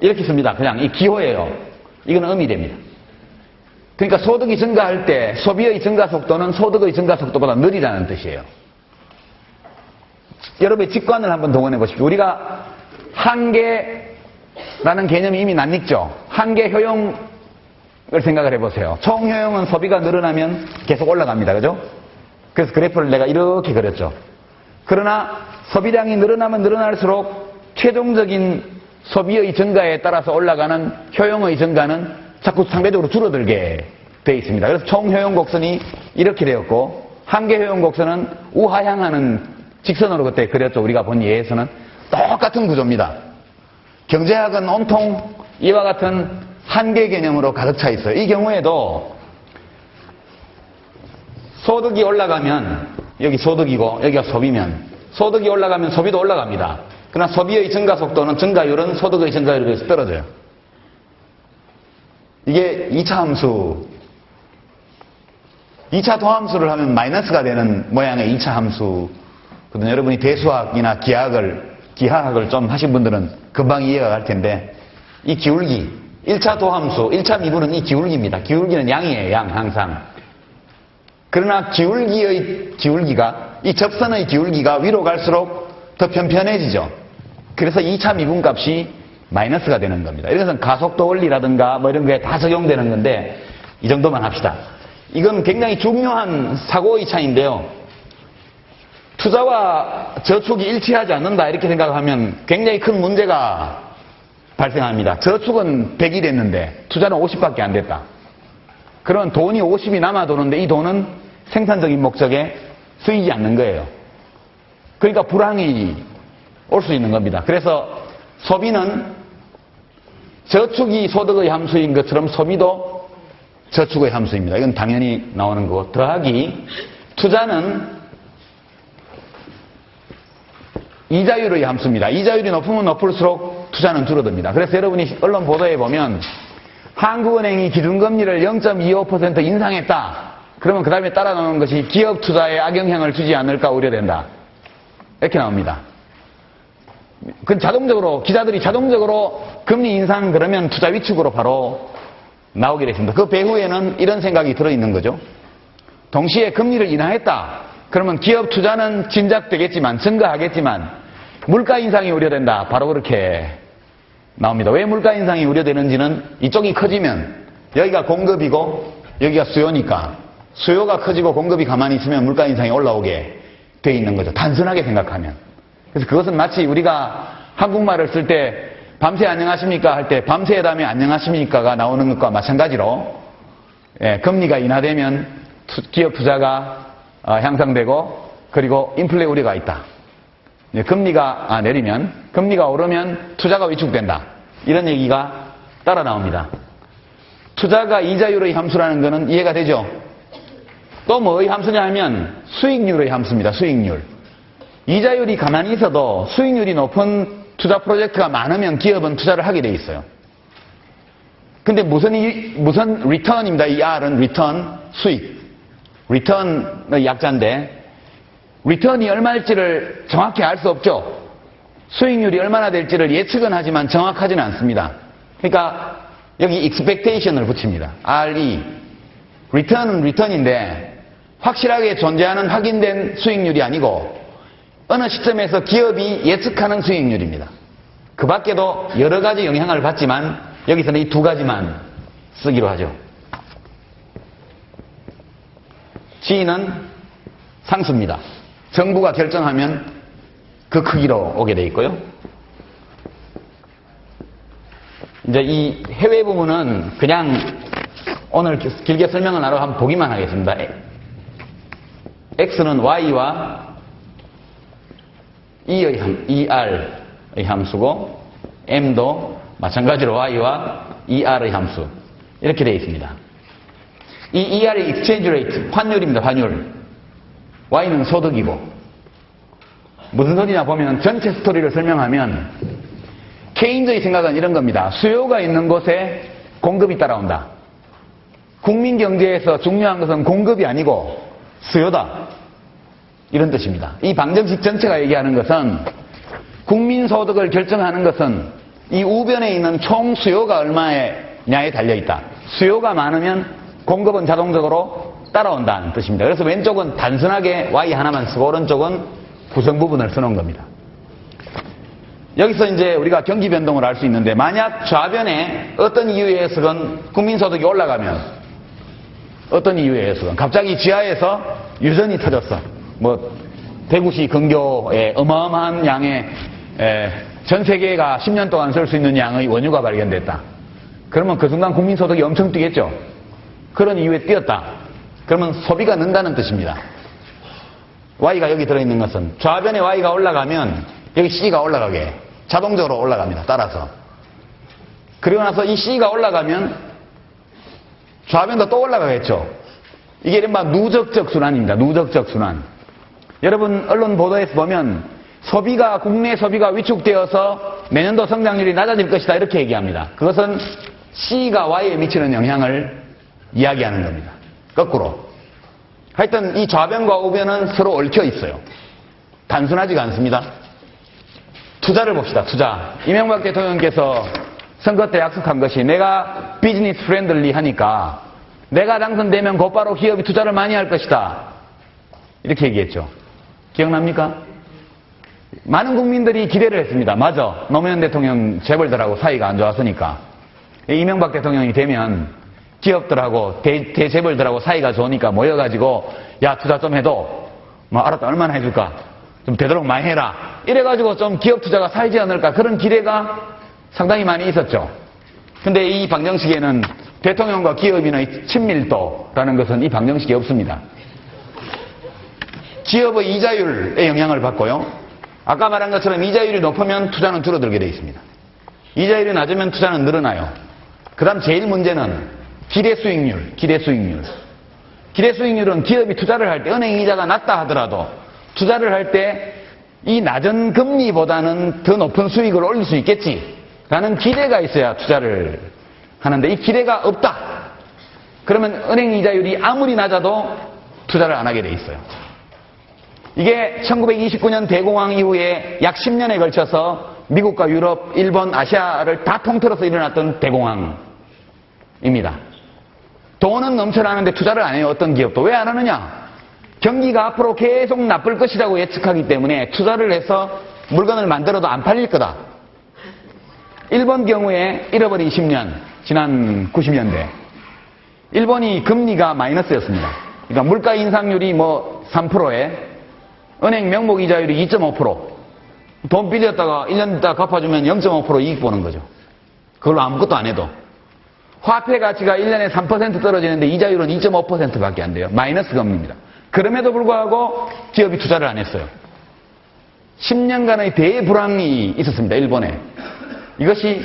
A: 이렇게 씁니다. 그냥 이 기호예요. 이건 음이 됩니다. 그러니까 소득이 증가할 때 소비의 증가 속도는 소득의 증가 속도보다 느리다는 뜻이에요. 여러분의 직관을 한번 동원해 보십시오. 우리가 한계라는 개념이 이미 낯익죠. 한계 효용을 생각을 해보세요. 총 효용은 소비가 늘어나면 계속 올라갑니다. 그죠? 그래서 그래프를 내가 이렇게 그렸죠. 그러나 소비량이 늘어나면 늘어날수록 최종적인 소비의 증가에 따라서 올라가는 효용의 증가는 자꾸 상대적으로 줄어들게 되어 있습니다. 그래서 총 효용 곡선이 이렇게 되었고 한계 효용 곡선은 우하향하는 직선으로 그때 그렸죠. 우리가 본 예에서는 똑같은 구조입니다. 경제학은 온통 이와 같은 한계 개념으로 가득 차 있어요. 이 경우에도 소득이 올라가면 여기 소득이고 여기가 소비면 소득이 올라가면 소비도 올라갑니다. 그러나 소비의 증가 속도는 증가율은 소득의 증가율에 비해서 떨어져요. 이게 2차 함수, 2차 도함수를 하면 마이너스가 되는 모양의 2차 함수. 여러분이 대수학이나 기하학을 좀 하신 분들은 금방 이해가 갈 텐데, 이 기울기, 1차 도함수, 1차 미분은 이 기울기입니다. 기울기는 양이에요, 양, 항상. 그러나 기울기가, 이 접선의 기울기가 위로 갈수록 더 편편해지죠. 그래서 2차 미분 값이 마이너스가 되는 겁니다. 이것은 가속도 원리라든가 뭐 이런 거에 다 적용되는 건데, 이 정도만 합시다. 이건 굉장히 중요한 사고의 차이인데요. 투자와 저축이 일치하지 않는다 이렇게 생각하면 굉장히 큰 문제가 발생합니다. 저축은 100이 됐는데 투자는 50밖에 안 됐다. 그런 돈이 50이 남아 도는데 이 돈은 생산적인 목적에 쓰이지 않는 거예요. 그러니까 불황이 올 수 있는 겁니다. 그래서 소비는 저축이 소득의 함수인 것처럼 소비도 저축의 함수입니다. 이건 당연히 나오는 거고, 더하기 투자는 이자율의 함수입니다. 이자율이 높으면 높을수록 투자는 줄어듭니다. 그래서 여러분이 언론 보도에 보면 한국은행이 기준금리를 0.25% 인상했다. 그러면 그 다음에 따라 나오는 것이 기업 투자에 악영향을 주지 않을까 우려된다. 이렇게 나옵니다. 그 자동적으로, 기자들이 자동적으로 금리 인상 그러면 투자 위축으로 바로 나오게 됐습니다. 그 배후에는 이런 생각이 들어있는 거죠. 동시에 금리를 인하했다. 그러면 기업 투자는 진작되겠지만, 증가하겠지만, 물가 인상이 우려된다. 바로 그렇게 나옵니다. 왜 물가 인상이 우려되는지는 이쪽이 커지면, 여기가 공급이고, 여기가 수요니까, 수요가 커지고 공급이 가만히 있으면 물가 인상이 올라오게 돼 있는 거죠. 단순하게 생각하면. 그래서 그것은 마치 우리가 한국말을 쓸 때 밤새 안녕하십니까 할 때 밤새 다음에 안녕하십니까가 나오는 것과 마찬가지로 금리가 인하되면 기업 투자가 향상되고 그리고 인플레 우려가 있다. 금리가 내리면 금리가 오르면 투자가 위축된다. 이런 얘기가 따라 나옵니다. 투자가 이자율의 함수라는 것은 이해가 되죠? 또 뭐의 함수냐 하면 수익률의 함수입니다. 수익률. 이자율이 가만히 있어도 수익률이 높은 투자 프로젝트가 많으면 기업은 투자를 하게 돼 있어요. 근데 무슨 리턴입니다. 이 R은 리턴, 수익. 리턴의 약자인데 리턴이 얼마일지를 정확히 알 수 없죠. 수익률이 얼마나 될지를 예측은 하지만 정확하지는 않습니다. 그러니까 여기 expectation을 붙입니다. RE. 리턴은 리턴인데 확실하게 존재하는 확인된 수익률이 아니고 어느 시점에서 기업이 예측하는 수익률입니다. 그 밖에도 여러 가지 영향을 받지만 여기서는 이 두 가지만 쓰기로 하죠. G는 상수입니다. 정부가 결정하면 그 크기로 오게 돼 있고요. 이제 이 해외 부분은 그냥 오늘 길게 설명을 안 하고 한번 보기만 하겠습니다. X는 Y와 ER의 함수고 M도 마찬가지로 Y와 ER의 함수 이렇게 되어 있습니다. 이 ER의 exchange rate, 환율입니다. 환율. Y는 소득이고 무슨 소리냐 보면 전체 스토리를 설명하면 케인즈의 생각은 이런 겁니다. 수요가 있는 곳에 공급이 따라온다. 국민 경제에서 중요한 것은 공급이 아니고 수요다. 이런 뜻입니다. 이 방정식 전체가 얘기하는 것은 국민 소득을 결정하는 것은 이 우변에 있는 총 수요가 얼마냐에 달려있다. 수요가 많으면 공급은 자동적으로 따라온다는 뜻입니다. 그래서 왼쪽은 단순하게 Y 하나만 쓰고 오른쪽은 구성 부분을 써놓은 겁니다. 여기서 이제 우리가 경기 변동을 알 수 있는데 만약 좌변에 어떤 이유에 의해서건 국민소득이 올라가면 어떤 이유에 의해서건 갑자기 지하에서 유전이 터졌어. 뭐 대구시 근교에 어마어마한 양의 전 세계가 10년 동안 쓸 수 있는 양의 원유가 발견됐다. 그러면 그 순간 국민소득이 엄청 뛰겠죠. 그런 이유에 뛰었다. 그러면 소비가 는다는 뜻입니다. Y가 여기 들어있는 것은 좌변에 Y가 올라가면 여기 C가 올라가게 자동적으로 올라갑니다. 따라서. 그리고 나서 이 C가 올라가면 좌변도 또 올라가겠죠. 이게 이른바 누적적 순환입니다. 누적적 순환. 여러분 언론 보도에서 보면 국내 소비가 위축되어서 내년도 성장률이 낮아질 것이다 이렇게 얘기합니다. 그것은 C가 Y에 미치는 영향을 이야기하는 겁니다. 거꾸로. 하여튼 이 좌변과 우변은 서로 얽혀 있어요. 단순하지가 않습니다. 투자를 봅시다. 투자. 이명박 대통령께서 선거 때 약속한 것이 내가 비즈니스 프렌들리 하니까 내가 당선되면 곧바로 기업이 투자를 많이 할 것이다. 이렇게 얘기했죠. 기억납니까? 많은 국민들이 기대를 했습니다. 맞아. 노무현 대통령 재벌들하고 사이가 안 좋았으니까. 이명박 대통령이 되면 기업들하고 대재벌들하고 사이가 좋으니까 모여가지고 야 투자 좀 해도 뭐 알았다 얼마나 해줄까 좀 되도록 많이 해라 이래가지고 좀 기업 투자가 살지 않을까 그런 기대가 상당히 많이 있었죠. 근데 이 방정식에는 대통령과 기업인의 친밀도라는 것은 이 방정식에 없습니다. 기업의 이자율에 영향을 받고요. 아까 말한 것처럼 이자율이 높으면 투자는 줄어들게 되어 있습니다. 이자율이 낮으면 투자는 늘어나요. 그 다음 제일 문제는 기대수익률. 기대수익률은 기업이 투자를 할 때 은행 이자가 낮다 하더라도 투자를 할 때 이 낮은 금리보다는 더 높은 수익을 올릴 수 있겠지라는 기대가 있어야 투자를 하는데 이 기대가 없다. 그러면 은행 이자율이 아무리 낮아도 투자를 안 하게 돼 있어요. 이게 1929년 대공황 이후에 약 10년에 걸쳐서 미국과 유럽, 일본, 아시아를 다 통틀어서 일어났던 대공황입니다. 돈은 넘쳐나는데 투자를 안 해요. 어떤 기업도. 왜 안 하느냐? 경기가 앞으로 계속 나쁠 것이라고 예측하기 때문에 투자를 해서 물건을 만들어도 안 팔릴 거다. 일본 경우에 잃어버린 10년, 지난 90년대. 일본이 금리가 마이너스였습니다. 그러니까 물가 인상률이 뭐 3%에 은행 명목 이자율이 2.5%. 돈 빌렸다가 1년 있다가 갚아주면 0.5% 이익 보는 거죠. 그걸로 아무것도 안 해도. 화폐 가치가 1년에 3% 떨어지는데 이자율은 2.5%밖에 안 돼요. 마이너스 금리입니다. 그럼에도 불구하고 기업이 투자를 안 했어요. 10년간의 대불황이 있었습니다. 일본에. 이것이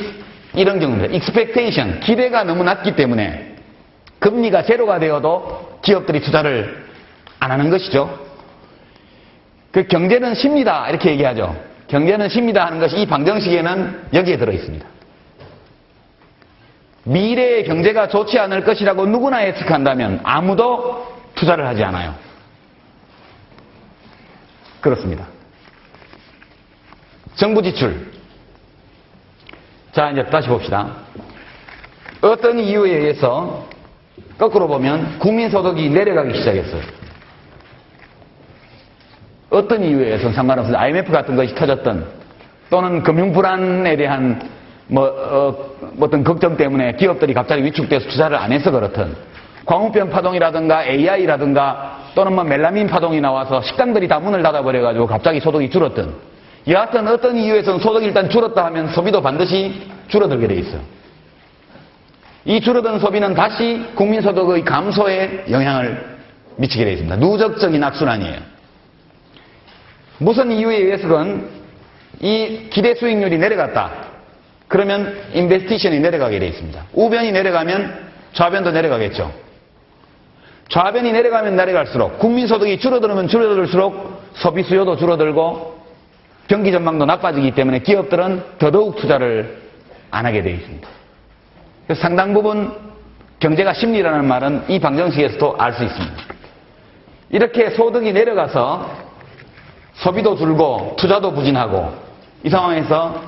A: 이런 경우입니다. expectation, 기대가 너무 낮기 때문에 금리가 제로가 되어도 기업들이 투자를 안 하는 것이죠. 그 경제는 쉽니다. 이렇게 얘기하죠. 경제는 쉽니다 하는 것이 이 방정식에는 여기에 들어 있습니다. 미래의 경제가 좋지 않을 것이라고 누구나 예측한다면 아무도 투자를 하지 않아요. 그렇습니다. 정부 지출. 자, 이제 다시 봅시다. 어떤 이유에 의해서 거꾸로 보면 국민소득이 내려가기 시작했어요. 어떤 이유에 의해서는 상관없습니다. IMF 같은 것이 터졌던 또는 금융불안에 대한 어떤 걱정 때문에 기업들이 갑자기 위축돼서 투자를 안 해서 그렇든 광우병 파동이라든가 AI라든가 또는 멜라민 파동이 나와서 식당들이 다 문을 닫아버려가지고 갑자기 소득이 줄었든 여하튼 어떤 이유에서는 소득이 일단 줄었다 하면 소비도 반드시 줄어들게 돼 있어요. 이 줄어든 소비는 다시 국민소득의 감소에 영향을 미치게 돼 있습니다. 누적적인 악순환이에요. 무슨 이유에 의해서건 이 기대 수익률이 내려갔다. 그러면 인베스티션이 내려가게 돼 있습니다. 우변이 내려가면 좌변도 내려가겠죠. 좌변이 내려가면 내려갈수록 국민소득이 줄어들면 줄어들수록 소비 수요도 줄어들고 경기 전망도 나빠지기 때문에 기업들은 더더욱 투자를 안 하게 되어 있습니다. 그래서 상당 부분 경제가 심리라는 말은 이 방정식에서도 알 수 있습니다. 이렇게 소득이 내려가서 소비도 줄고 투자도 부진하고 이 상황에서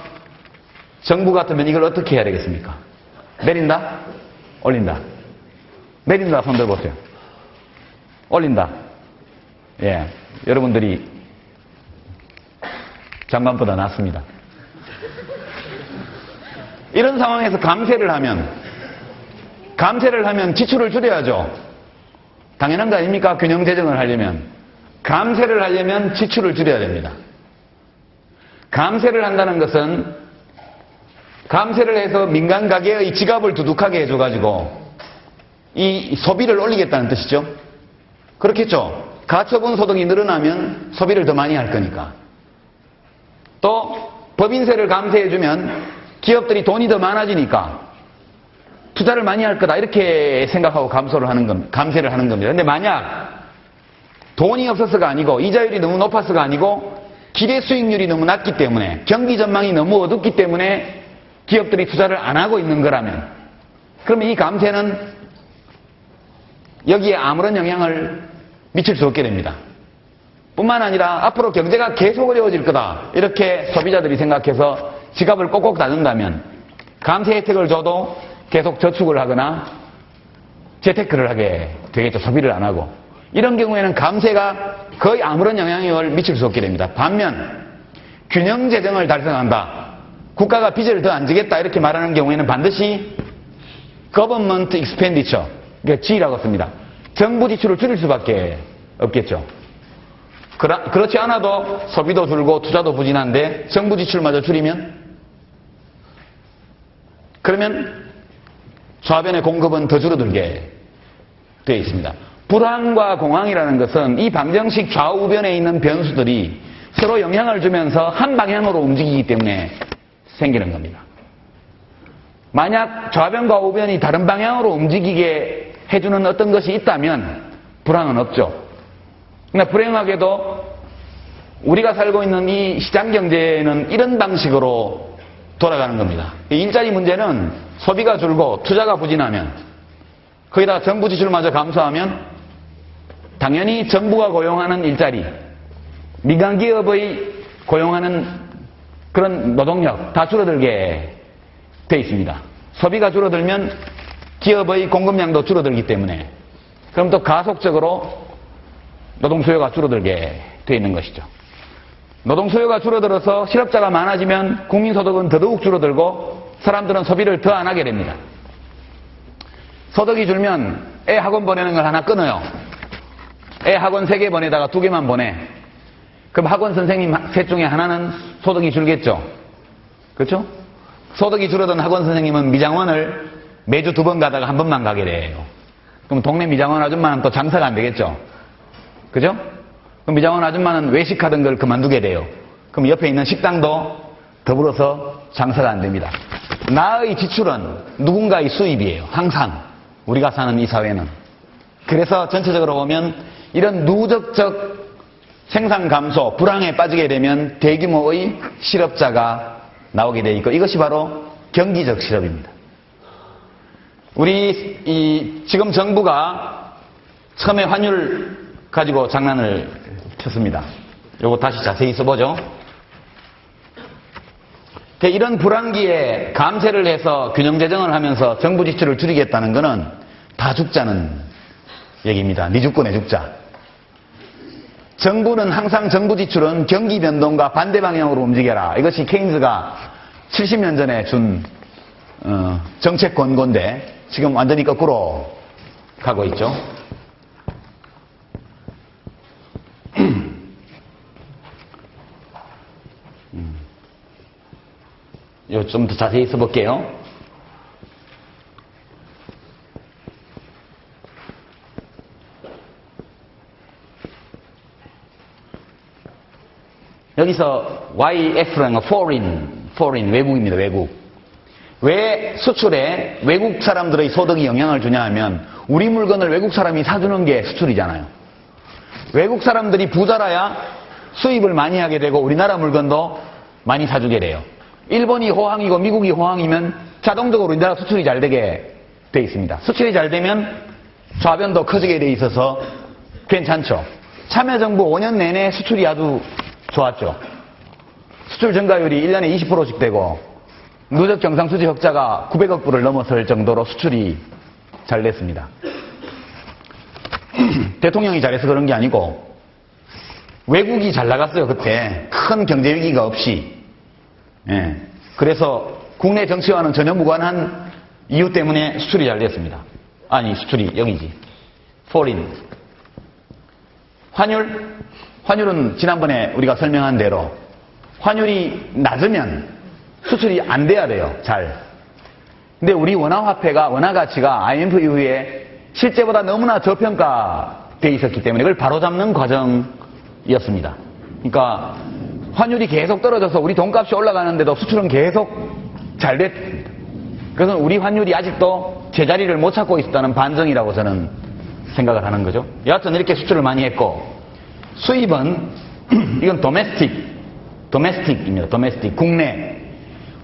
A: 정부 같으면 이걸 어떻게 해야 되겠습니까? 내린다? 올린다? 내린다 손 들어보세요. 올린다. 예, 여러분들이 장관보다 낫습니다. 이런 상황에서 감세를 하면 지출을 줄여야죠. 당연한 거 아닙니까? 균형 재정을 하려면. 감세를 하려면 지출을 줄여야 됩니다. 감세를 한다는 것은 감세를 해서 민간 가계의 지갑을 두둑하게 해줘가지고 이 소비를 올리겠다는 뜻이죠. 그렇겠죠. 가처분 소득이 늘어나면 소비를 더 많이 할 거니까. 또 법인세를 감세해주면 기업들이 돈이 더 많아지니까 투자를 많이 할 거다 이렇게 생각하고 감세를 하는 겁니다. 근데 만약 돈이 없어서가 아니고 이자율이 너무 높아서가 아니고 기대 수익률이 너무 낮기 때문에 경기 전망이 너무 어둡기 때문에 기업들이 투자를 안 하고 있는 거라면 그러면 이 감세는 여기에 아무런 영향을 미칠 수 없게 됩니다. 뿐만 아니라 앞으로 경제가 계속 어려워질 거다 이렇게 소비자들이 생각해서 지갑을 꼭꼭 닫는다면 감세 혜택을 줘도 계속 저축을 하거나 재테크를 하게 되겠죠. 소비를 안 하고. 이런 경우에는 감세가 거의 아무런 영향을 미칠 수 없게 됩니다. 반면 균형 재정을 달성한다. 국가가 빚을 더 안 지겠다 이렇게 말하는 경우에는 반드시 Government Expenditure, 그러니까 G라고 씁니다. 정부 지출을 줄일 수밖에 없겠죠. 그렇지 않아도 소비도 줄고 투자도 부진한데 정부 지출마저 줄이면 그러면 좌변의 공급은 더 줄어들게 되어 있습니다. 불황과 공황이라는 것은 이 방정식 좌우변에 있는 변수들이 서로 영향을 주면서 한 방향으로 움직이기 때문에 생기는 겁니다. 만약 좌변과 우변이 다른 방향으로 움직이게 해주는 어떤 것이 있다면 불황은 없죠. 그러나 불행하게도 우리가 살고 있는 이 시장 경제는 이런 방식으로 돌아가는 겁니다. 일자리 문제는 소비가 줄고 투자가 부진하면 거기다가 정부 지출마저 감소하면 당연히 정부가 고용하는 일자리 민간 기업의 고용하는 그런 노동력 다 줄어들게 돼 있습니다. 소비가 줄어들면 기업의 공급량도 줄어들기 때문에 그럼 또 가속적으로 노동 수요가 줄어들게 돼 있는 것이죠. 노동 수요가 줄어들어서 실업자가 많아지면 국민소득은 더더욱 줄어들고 사람들은 소비를 더 안 하게 됩니다. 소득이 줄면 애 학원 보내는 걸 하나 끊어요. 애 학원 3개 보내다가 2개만 보내. 그럼 학원 선생님 셋 중에 하나는 소득이 줄겠죠. 그렇죠? 소득이 줄어든 학원 선생님은 미장원을 매주 2번 가다가 1번만 가게 돼요. 그럼 동네 미장원 아줌마는 또 장사가 안 되겠죠. 그죠? 그럼 미장원 아줌마는 외식하던 걸 그만두게 돼요. 그럼 옆에 있는 식당도 더불어서 장사가 안 됩니다. 나의 지출은 누군가의 수입이에요. 항상 우리가 사는 이 사회는. 그래서 전체적으로 보면 이런 누적적 생산 감소, 불황에 빠지게 되면 대규모의 실업자가 나오게 돼 있고 이것이 바로 경기적 실업입니다. 우리 지금 정부가 처음에 환율 가지고 장난을 쳤습니다. 요거 다시 자세히 써보죠. 이런 불황기에 감세를 해서 균형재정을 하면서 정부 지출을 줄이겠다는 것은 다 죽자는 얘기입니다. 니 죽고 내 죽자. 정부는 항상 정부 지출은 경기 변동과 반대 방향으로 움직여라. 이것이 케인즈가 70년 전에 준 정책 권고인데 지금 완전히 거꾸로 가고 있죠. 이거 좀 더 자세히 써볼게요. 여기서 YF라는 거 foreign 외국입니다. 외국. 왜 수출에 외국 사람들의 소득이 영향을 주냐 하면 우리 물건을 외국 사람이 사주는 게 수출이잖아요. 외국 사람들이 부자라야 수입을 많이 하게 되고 우리나라 물건도 많이 사주게 돼요. 일본이 호황이고 미국이 호황이면 자동적으로 우리나라 수출이 잘 되게 돼 있습니다. 수출이 잘 되면 좌변도 커지게 돼 있어서 괜찮죠. 참여정부 5년 내내 수출이 아주 좋았죠. 수출 증가율이 1년에 20%씩 되고 누적 경상수지 흑자가 900억 불을 넘어설 정도로 수출이 잘 됐습니다. 대통령이 잘해서 그런 게 아니고 외국이 잘 나갔어요. 그때 큰 경제 위기가 없이. 예. 그래서 국내 정치와는 전혀 무관한 이유 때문에 수출이 잘 됐습니다. 아니 수출이 여기지. foreign. 환율은 지난번에 우리가 설명한 대로 환율이 낮으면 수출이 안 돼야 돼요. 잘. 근데 우리 원화화폐가 원화가치가 IMF 이후에 실제보다 너무나 저평가돼 있었기 때문에 이걸 바로잡는 과정이었습니다. 그러니까 환율이 계속 떨어져서 우리 돈값이 올라가는데도 수출은 계속 잘 됐. 그래서 우리 환율이 아직도 제자리를 못 찾고 있었다는 반증이라고 저는 생각을 하는 거죠. 여하튼 이렇게 수출을 많이 했고 수입은 이건 도메스틱입니다. 도메스틱 국내.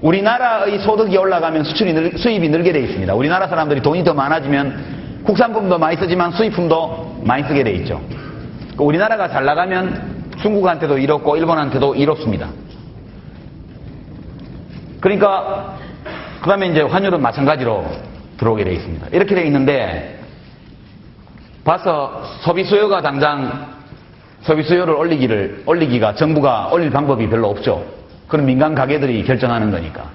A: 우리나라의 소득이 올라가면 수입이 늘게 돼 있습니다. 우리나라 사람들이 돈이 더 많아지면 국산품도 많이 쓰지만 수입품도 많이 쓰게 돼 있죠. 우리나라가 잘 나가면 중국한테도 이롭고 일본한테도 이롭습니다. 그러니까 그 다음에 이제 환율은 마찬가지로 들어오게 돼 있습니다. 이렇게 돼 있는데 봐서 소비 수요가 당장 소비 수요를 올리기가 정부가 올릴 방법이 별로 없죠. 그건 민간 가게들이 결정하는 거니까.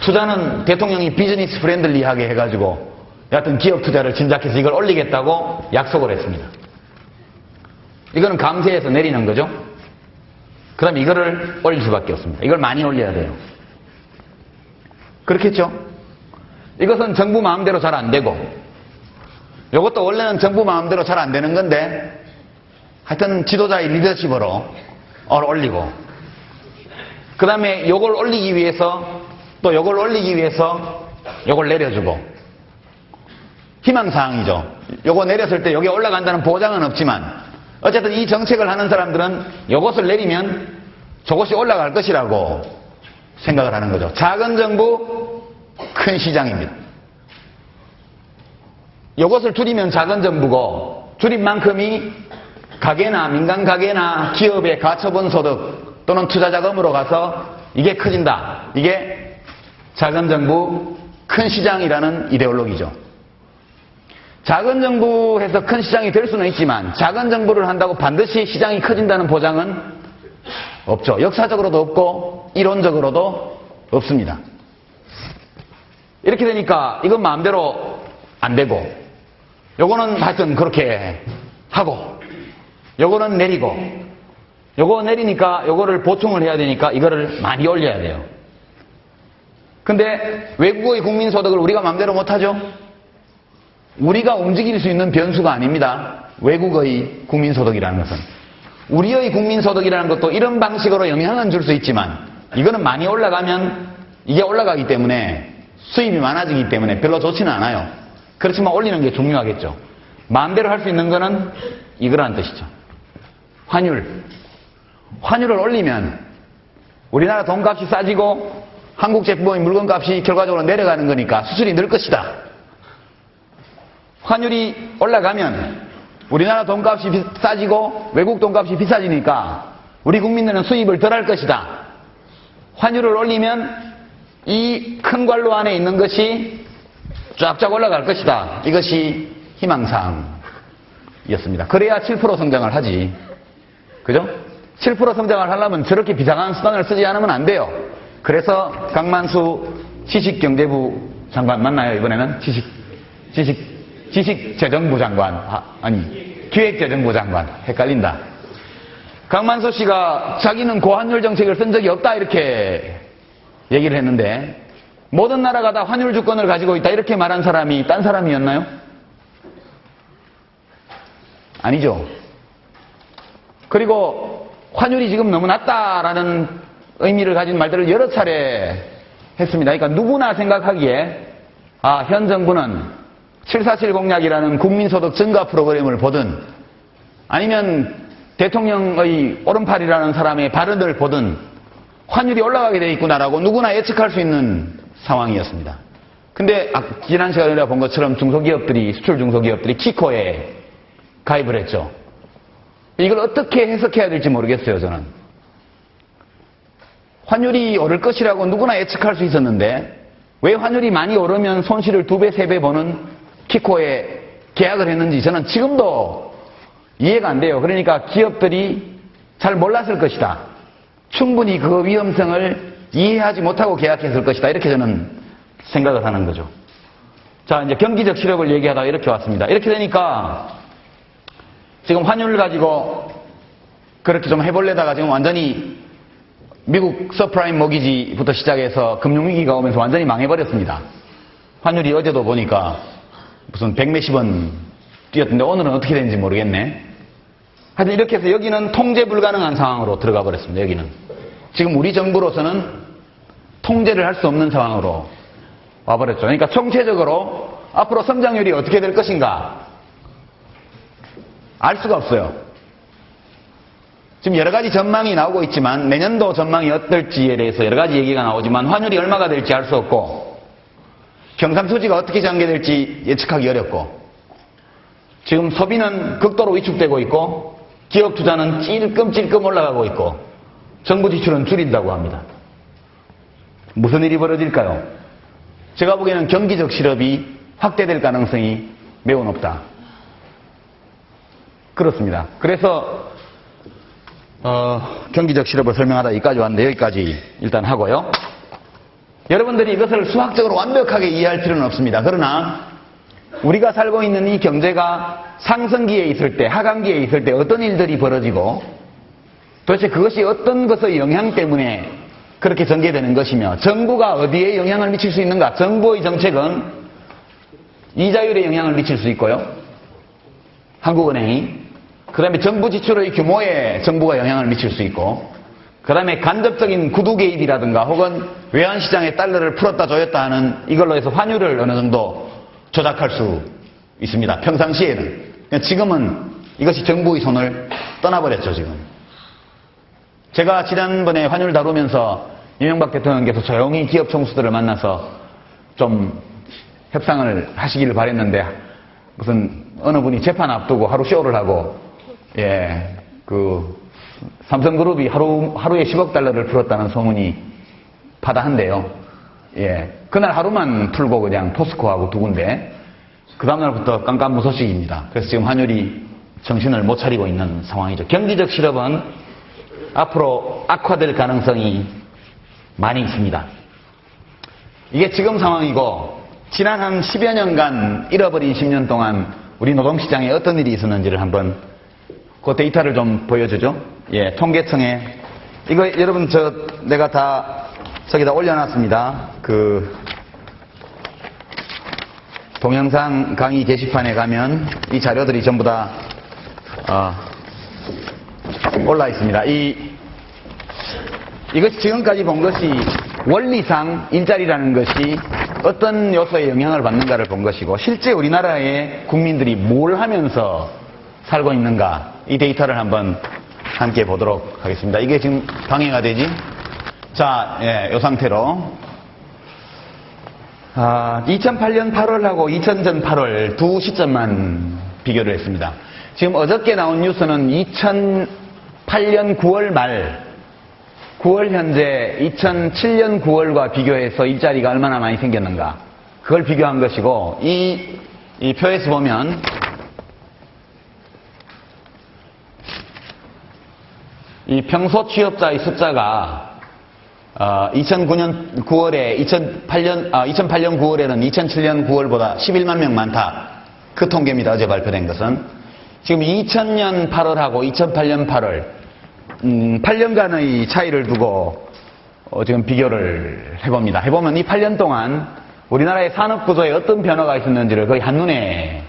A: 투자는 대통령이 비즈니스 프렌들리하게 해가지고 여하튼 기업 투자를 진작해서 이걸 올리겠다고 약속을 했습니다. 이거는 감세해서 내리는 거죠. 그럼 이거를 올릴 수밖에 없습니다. 이걸 많이 올려야 돼요. 그렇겠죠? 이것은 정부 마음대로 잘 안 되고 이것도 원래는 정부 마음대로 잘 안 되는 건데 하여튼 지도자의 리더십으로 올리고 그 다음에 요걸 올리기 위해서 또 요걸 올리기 위해서 요걸 내려주고 희망사항이죠. 요거 내렸을 때 요게 올라간다는 보장은 없지만 어쨌든 이 정책을 하는 사람들은 요것을 내리면 저것이 올라갈 것이라고 생각을 하는 거죠. 작은 정부, 큰 시장입니다. 요것을 줄이면 작은 정부고 줄인 만큼이 가게나 민간 가게나 기업의 가처분 소득 또는 투자 자금으로 가서 이게 커진다. 이게 작은 정부, 큰 시장이라는 이데올로기죠. 작은 정부에서 큰 시장이 될 수는 있지만 작은 정부를 한다고 반드시 시장이 커진다는 보장은 없죠. 역사적으로도 없고 이론적으로도 없습니다. 이렇게 되니까 이건 마음대로 안 되고 요거는 하여튼 그렇게 하고 요거는 내리고 요거 내리니까 요거를 보충을 해야 되니까 이거를 많이 올려야 돼요. 근데 외국의 국민소득을 우리가 마음대로 못하죠? 우리가 움직일 수 있는 변수가 아닙니다. 외국의 국민소득이라는 것은. 우리의 국민소득이라는 것도 이런 방식으로 영향은 줄 수 있지만 이거는 많이 올라가면 이게 올라가기 때문에 수입이 많아지기 때문에 별로 좋지는 않아요. 그렇지만 올리는 게 중요하겠죠. 마음대로 할 수 있는 거는 이거라는 뜻이죠. 환율을 올리면 우리나라 돈값이 싸지고 한국 제품의 물건값이 결과적으로 내려가는 거니까 수출이 늘 것이다. 환율이 올라가면 우리나라 돈값이 싸지고 외국 돈값이 비싸지니까 우리 국민들은 수입을 덜 할 것이다. 환율을 올리면 이 큰 관로 안에 있는 것이 쫙쫙 올라갈 것이다. 이것이 희망사항이었습니다. 그래야 7% 성장을 하지. 그죠? 7% 성장을 하려면 저렇게 비상한 수단을 쓰지 않으면 안 돼요. 그래서 강만수 지식경제부 장관 맞나요? 이번에는 지식재정부 장관. 아니, 기획재정부 장관. 헷갈린다. 강만수 씨가 자기는 고환율 정책을 쓴 적이 없다 이렇게 얘기를 했는데 모든 나라가 다 환율 주권을 가지고 있다 이렇게 말한 사람이 딴 사람이었나요? 아니죠. 그리고 환율이 지금 너무 낮다라는 의미를 가진 말들을 여러 차례 했습니다. 그러니까 누구나 생각하기에 현 정부는 747 공약이라는 국민소득 증가 프로그램을 보든 아니면 대통령의 오른팔이라는 사람의 발언을 보든 환율이 올라가게 돼 있구나라고 누구나 예측할 수 있는 상황이었습니다. 근데 지난 시간에 우리가 본 것처럼 수출 중소기업들이 키코에 가입을 했죠. 이걸 어떻게 해석해야 될지 모르겠어요, 저는. 환율이 오를 것이라고 누구나 예측할 수 있었는데 왜 환율이 많이 오르면 손실을 2배, 3배 보는 키코에 계약을 했는지 저는 지금도 이해가 안 돼요. 그러니까 기업들이 잘 몰랐을 것이다. 충분히 그 위험성을 이해하지 못하고 계약했을 것이다. 이렇게 저는 생각을 하는 거죠. 자, 이제 경기적 실업을 얘기하다가 이렇게 왔습니다. 이렇게 되니까 지금 환율을 가지고 그렇게 좀 해보려다가 지금 완전히 미국 서프라임 모기지부터 시작해서 금융위기가 오면서 완전히 망해버렸습니다. 환율이 어제도 보니까 무슨 100몇십 원 뛰었던데 오늘은 어떻게 되는지 모르겠네. 하여튼 이렇게 해서 여기는 통제 불가능한 상황으로 들어가 버렸습니다. 여기는. 지금 우리 정부로서는 통제를 할 수 없는 상황으로 와버렸죠. 그러니까 총체적으로 앞으로 성장률이 어떻게 될 것인가 알 수가 없어요. 지금 여러 가지 전망이 나오고 있지만 내년도 전망이 어떨지에 대해서 여러 가지 얘기가 나오지만 환율이 얼마가 될지 알 수 없고 경상수지가 어떻게 전개될지 예측하기 어렵고 지금 소비는 극도로 위축되고 있고 기업 투자는 찔끔찔끔 올라가고 있고 정부 지출은 줄인다고 합니다. 무슨 일이 벌어질까요? 제가 보기에는 경기적 실업이 확대될 가능성이 매우 높다. 그렇습니다. 그래서 경기적 실업을 설명하다 여기까지 왔는데 여기까지 일단 하고요. 여러분들이 이것을 수학적으로 완벽하게 이해할 필요는 없습니다. 그러나 우리가 살고 있는 이 경제가 상승기에 있을 때, 하강기에 있을 때 어떤 일들이 벌어지고 도대체 그것이 어떤 것의 영향 때문에 그렇게 전개되는 것이며 정부가 어디에 영향을 미칠 수 있는가? 정부의 정책은 이자율에 영향을 미칠 수 있고요. 한국은행이. 그 다음에 정부 지출의 규모에 정부가 영향을 미칠 수 있고 그 다음에 간접적인 구두 개입이라든가 혹은 외환시장에 달러를 풀었다 조였다 하는 이걸로 해서 환율을 어느 정도 조작할 수 있습니다. 평상시에는. 지금은 이것이 정부의 손을 떠나버렸죠, 지금. 제가 지난번에 환율 다루면서 이명박 대통령께서 조용히 기업 총수들을 만나서 좀 협상을 하시기를 바랬는데 무슨 어느 분이 재판 앞두고 하루 쇼를 하고 예, 삼성그룹이 하루에 10억 달러를 풀었다는 소문이 파다한데요. 예, 그날 하루만 풀고 그냥 포스코하고 두 군데, 그 다음날부터 깜깜무소식입니다. 그래서 지금 환율이 정신을 못 차리고 있는 상황이죠. 경기적 실업은 앞으로 악화될 가능성이 많이 있습니다. 이게 지금 상황이고, 지난 한 10여 년간 잃어버린 10년 동안 우리 노동시장에 어떤 일이 있었는지를 한번 그 데이터를 좀 보여주죠. 예, 통계청에 이거 여러분 내가 다 저기다 올려놨습니다. 동영상 강의 게시판에 가면 이 자료들이 전부 다 올라 있습니다. 이것이 지금까지 본 것이 원리상 일자리라는 것이 어떤 요소에 영향을 받는가를 본 것이고, 실제 우리나라의 국민들이 뭘 하면서 살고 있는가, 이 데이터를 한번 함께 보도록 하겠습니다. 이게 지금 방해가 되지? 자, 예, 이 상태로 2008년 8월하고 2000년 8월 두 시점만 비교를 했습니다. 지금 어저께 나온 뉴스는 2008년 9월 말 9월 현재 2007년 9월과 비교해서 일자리가 얼마나 많이 생겼는가, 그걸 비교한 것이고, 이 표에서 보면 이 평소 취업자의 숫자가 2009년 9월에 2008년 9월에는 2007년 9월보다 11만 명 많다. 그 통계입니다. 어제 발표된 것은. 지금 2000년 8월하고 2008년 8월 8년간의 차이를 두고 지금 비교를 해봅니다. 해보면 이 8년 동안 우리나라의 산업 구조에 어떤 변화가 있었는지를 거의 한눈에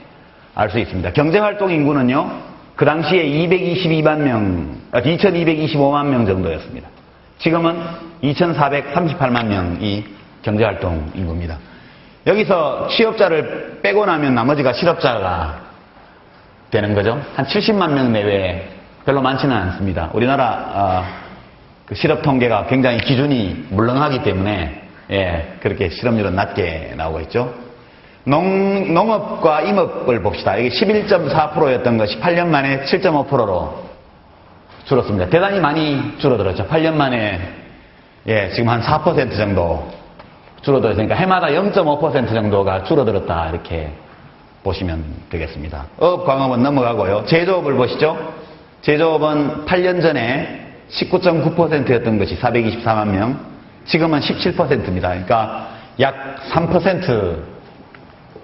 A: 알 수 있습니다. 경제활동 인구는요, 그 당시에 2225만 명 정도였습니다. 지금은 2438만 명이 경제활동 인구입니다. 여기서 취업자를 빼고 나면 나머지가 실업자가 되는 거죠. 한 70만 명 내외, 별로 많지는 않습니다. 우리나라 실업 통계가 굉장히 기준이 물렁하기 때문에, 예, 그렇게 실업률은 낮게 나오고 있죠. 농업과 임업을 봅시다. 이게 11.4%였던 것이 8년 만에 7.5%로 줄었습니다. 대단히 많이 줄어들었죠. 8년 만에, 예, 지금 한 4% 정도 줄어들었으니까 해마다 0.5% 정도가 줄어들었다, 이렇게 보시면 되겠습니다. 어업, 광업은 넘어가고요. 제조업을 보시죠. 제조업은 8년 전에 19.9%였던 것이 424만 명, 지금은 17%입니다. 그러니까 약 3%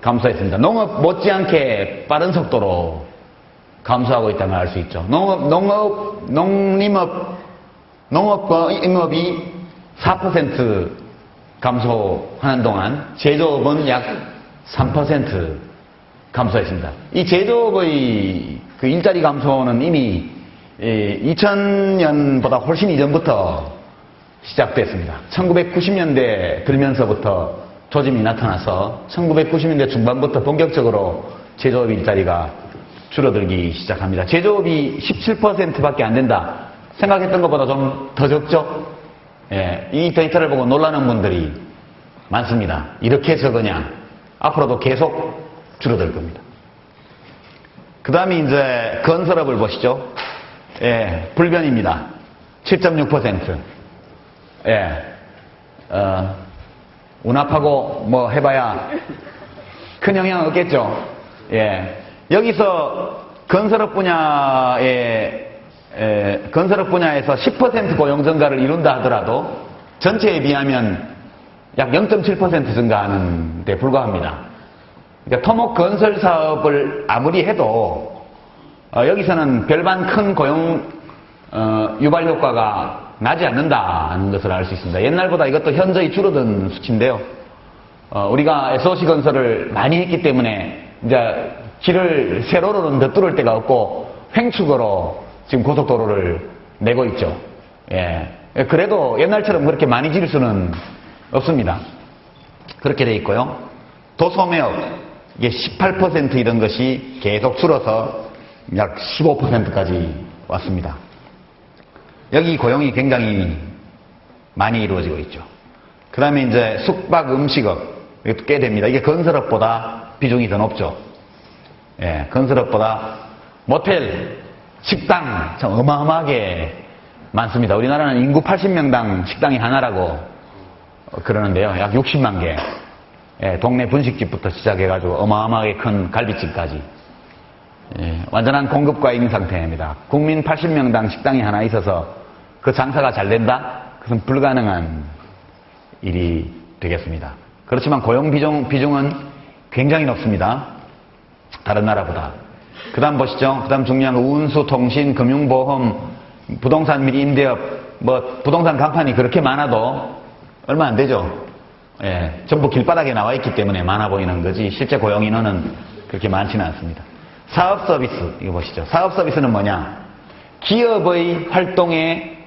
A: 감소했습니다. 농업 못지않게 빠른 속도로 감소하고 있다는 걸 알 수 있죠. 농업과 임업이 4% 감소하는 동안 제조업은 약 3% 감소했습니다. 이 제조업의 그 일자리 감소는 이미 2000년보다 훨씬 이전부터 시작됐습니다. 1990년대 들면서부터 조짐이 나타나서 1990년대 중반부터 본격적으로 제조업 일자리가 줄어들기 시작합니다. 제조업이 17%밖에 안 된다 생각했던 것보다 좀 더 적죠? 예, 이 데이터를 보고 놀라는 분들이 많습니다. 이렇게 적으냐? 앞으로도 계속 줄어들 겁니다. 그 다음에 이제 건설업을 보시죠. 예, 불변입니다. 7.6%. 예, 운합하고 뭐 해봐야 큰 영향 없겠죠. 예, 여기서 건설업 분야에서 10% 고용 증가를 이룬다 하더라도 전체에 비하면 약 0.7% 증가하는 데 불과합니다. 그러니까 토목 건설 사업을 아무리 해도 여기서는 별반 큰 고용 유발 효과가 나지 않는다는 것을 알 수 있습니다. 옛날보다 이것도 현저히 줄어든 수치인데요. 우리가 SOC 건설을 많이 했기 때문에 이제 길을 세로로는 더 뚫을 데가 없고 횡축으로 지금 고속도로를 내고 있죠. 예. 그래도 옛날처럼 그렇게 많이 지을 수는 없습니다. 그렇게 돼 있고요. 도소매업, 이게 18%이던 것이 계속 줄어서 약 15%까지 왔습니다. 여기 고용이 굉장히 많이 이루어지고 있죠. 그 다음에 이제 숙박, 음식업, 이것도 꽤 됩니다. 이게 건설업보다 비중이 더 높죠. 예, 건설업보다 모텔, 식당 참 어마어마하게 많습니다. 우리나라는 인구 80명당 식당이 하나라고 그러는데요. 약 60만 개. 예, 동네 분식집부터 시작해가지고 어마어마하게 큰 갈비집까지. 예, 완전한 공급과잉 상태입니다. 국민 80명당 식당이 하나 있어서 그 장사가 잘 된다? 그것은 불가능한 일이 되겠습니다. 그렇지만 고용 비중은 굉장히 높습니다. 다른 나라보다. 그 다음 보시죠. 그 다음 중요한 거 운수, 통신, 금융보험, 부동산 및 임대업, 부동산 간판이 그렇게 많아도 얼마 안 되죠. 예, 전부 길바닥에 나와 있기 때문에 많아 보이는 거지 실제 고용 인원은 그렇게 많지는 않습니다. 사업 서비스, 이거 보시죠. 사업 서비스는 뭐냐? 기업의 활동에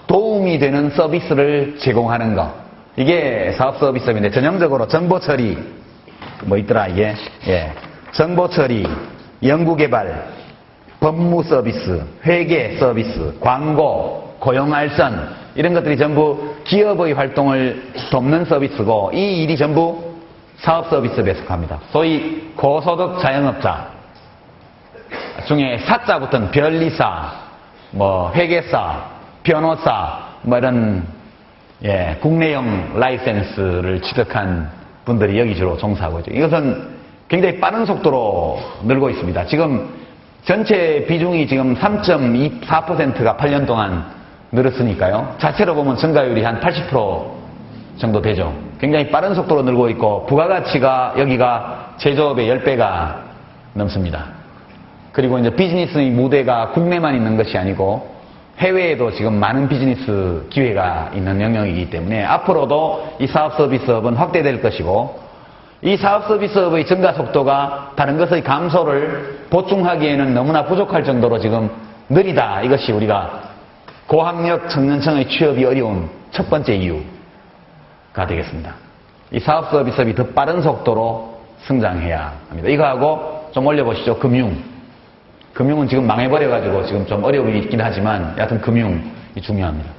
A: 도움이 되는 서비스를 제공하는 거. 이게 사업 서비스인데 전형적으로 정보 처리, 있더라, 이게? 예. 정보 처리, 연구개발, 법무 서비스, 회계 서비스, 광고, 고용 알선, 이런 것들이 전부 기업의 활동을 돕는 서비스고, 이 일이 전부 사업 서비스에 속합니다. 소위 고소득 자영업자 중에 사자 붙은 변리사, 회계사, 변호사, 이런, 예, 국내용 라이센스를 취득한 분들이 여기 주로 종사하고 있죠. 이것은 굉장히 빠른 속도로 늘고 있습니다. 지금 전체 비중이 지금 3.24%가 8년 동안 늘었으니까요. 자체로 보면 증가율이 한 80% 정도 되죠. 굉장히 빠른 속도로 늘고 있고 부가가치가 여기가 제조업의 10배가 넘습니다. 그리고 이제 비즈니스의 무대가 국내만 있는 것이 아니고 해외에도 지금 많은 비즈니스 기회가 있는 영역이기 때문에 앞으로도 이 사업 서비스업은 확대될 것이고 이 사업 서비스업의 증가 속도가 다른 것의 감소를 보충하기에는 너무나 부족할 정도로 지금 느리다. 이것이 우리가 고학력 청년층의 취업이 어려운 첫 번째 이유가 되겠습니다. 이 사업 서비스업이 더 빠른 속도로 성장해야 합니다. 이거하고 좀 올려보시죠. 금융은 지금 망해버려가지고 지금 좀 어려움이 있긴 하지만 여하튼 금융이 중요합니다.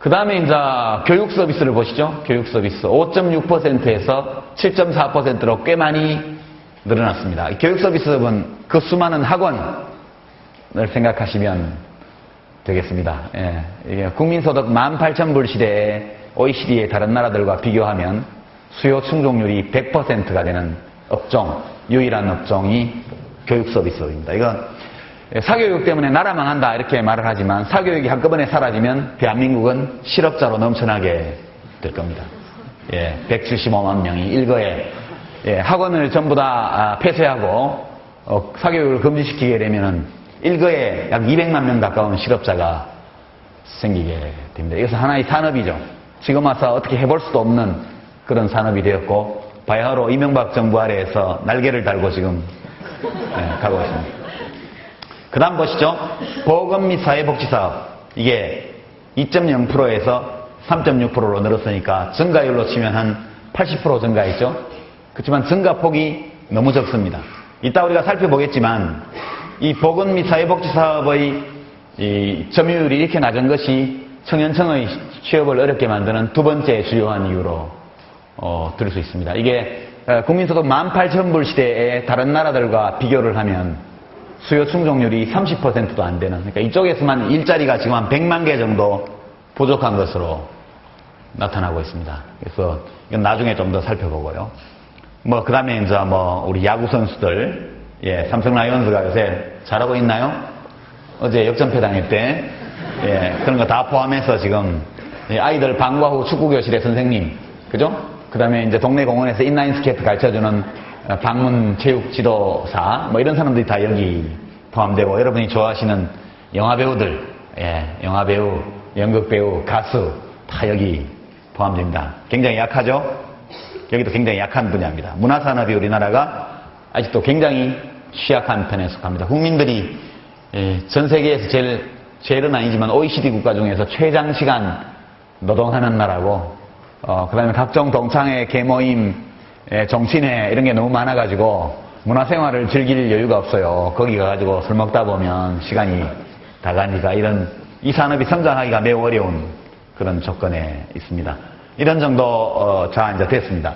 A: 그 다음에 이제 교육 서비스를 보시죠. 교육 서비스 5.6%에서 7.4%로 꽤 많이 늘어났습니다. 이 교육 서비스업은 그 수많은 학원을 생각하시면 되겠습니다. 예, 이게 국민소득 18,000불 시대에 OECD의 다른 나라들과 비교하면 수요 충족률이 100%가 되는 업종, 유일한 업종이 교육 서비스입니다. 이건 사교육 때문에 나라 망한다 이렇게 말을 하지만 사교육이 한꺼번에 사라지면 대한민국은 실업자로 넘쳐나게 될 겁니다. 예, 175만 명이 일거에 학원을 전부 다 폐쇄하고 사교육을 금지시키게 되면은 일거에 약 200만 명 가까운 실업자가 생기게 됩니다. 이것은 하나의 산업이죠. 지금 와서 어떻게 해볼 수도 없는 그런 산업이 되었고 바야흐로 이명박 정부 아래에서 날개를 달고 지금 가고 있습니다. 그 다음 보시죠. 보건 및 사회복지사업. 이게 2.0%에서 3.6%로 늘었으니까 증가율로 치면 한 80% 증가했죠. 그렇지만 증가폭이 너무 적습니다. 이따 우리가 살펴보겠지만 이 보건 및 사회복지사업의 이 점유율이 이렇게 낮은 것이 청년층의 취업을 어렵게 만드는 두 번째 주요한 이유로 들을 수 있습니다. 이게 국민소득 18,000불 시대에 다른 나라들과 비교를 하면 수요 충족률이 30%도 안 되는, 그러니까 이쪽에서만 일자리가 지금 한 100만 개 정도 부족한 것으로 나타나고 있습니다. 그래서 이건 나중에 좀 더 살펴보고요. 그 다음에 이제 우리 야구 선수들, 삼성 라이온즈가 요새 잘하고 있나요? 어제 역전패 당했대. 그런 거 다 포함해서 지금 아이들 방과 후 축구교실의 선생님, 그죠? 그 다음에 이제 동네 공원에서 인라인 스케이트 가르쳐주는 방문 체육 지도사, 이런 사람들이 다 여기 포함되고, 여러분이 좋아하시는 영화배우들, 영화배우, 연극배우, 가수, 다 여기 포함됩니다. 굉장히 약하죠? 여기도 굉장히 약한 분야입니다. 문화산업이 우리나라가 아직도 굉장히 취약한 편에 속합니다. 국민들이 전 세계에서 제일은 아니지만 OECD 국가 중에서 최장시간 노동하는 나라고, 그 다음에 각종 동창회, 개모임, 정치회 이런 게 너무 많아가지고 문화생활을 즐길 여유가 없어요. 거기 가가지고 술 먹다 보면 시간이 다 가니까 이 산업이 성장하기가 매우 어려운 그런 조건에 있습니다. 이런 정도 자 이제 됐습니다.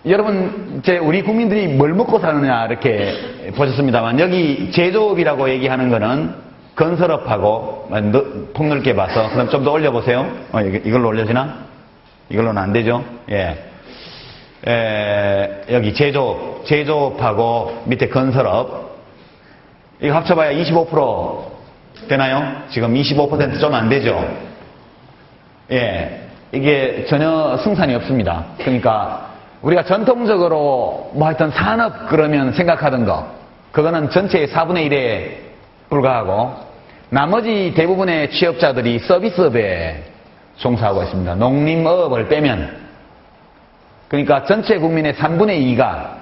A: 여러분, 우리 국민들이 뭘 먹고 사느냐, 이렇게 보셨습니다만, 여기 제조업이라고 얘기하는 거는 건설업하고, 폭넓게 봐서, 그럼 좀 더 올려보세요. 이걸로 올려지나? 이걸로는 안 되죠? 예. 여기 제조업하고 밑에 건설업. 이거 합쳐봐야 25% 되나요? 지금 25% 좀 안 되죠? 예. 이게 전혀 승산이 없습니다. 그러니까, 우리가 전통적으로 뭐 하여튼 산업 그러면 생각하던 거, 그거는 전체의 4분의 1에 불과하고, 나머지 대부분의 취업자들이 서비스업에 종사하고 있습니다. 농림업을 빼면. 그러니까 전체 국민의 3분의 2가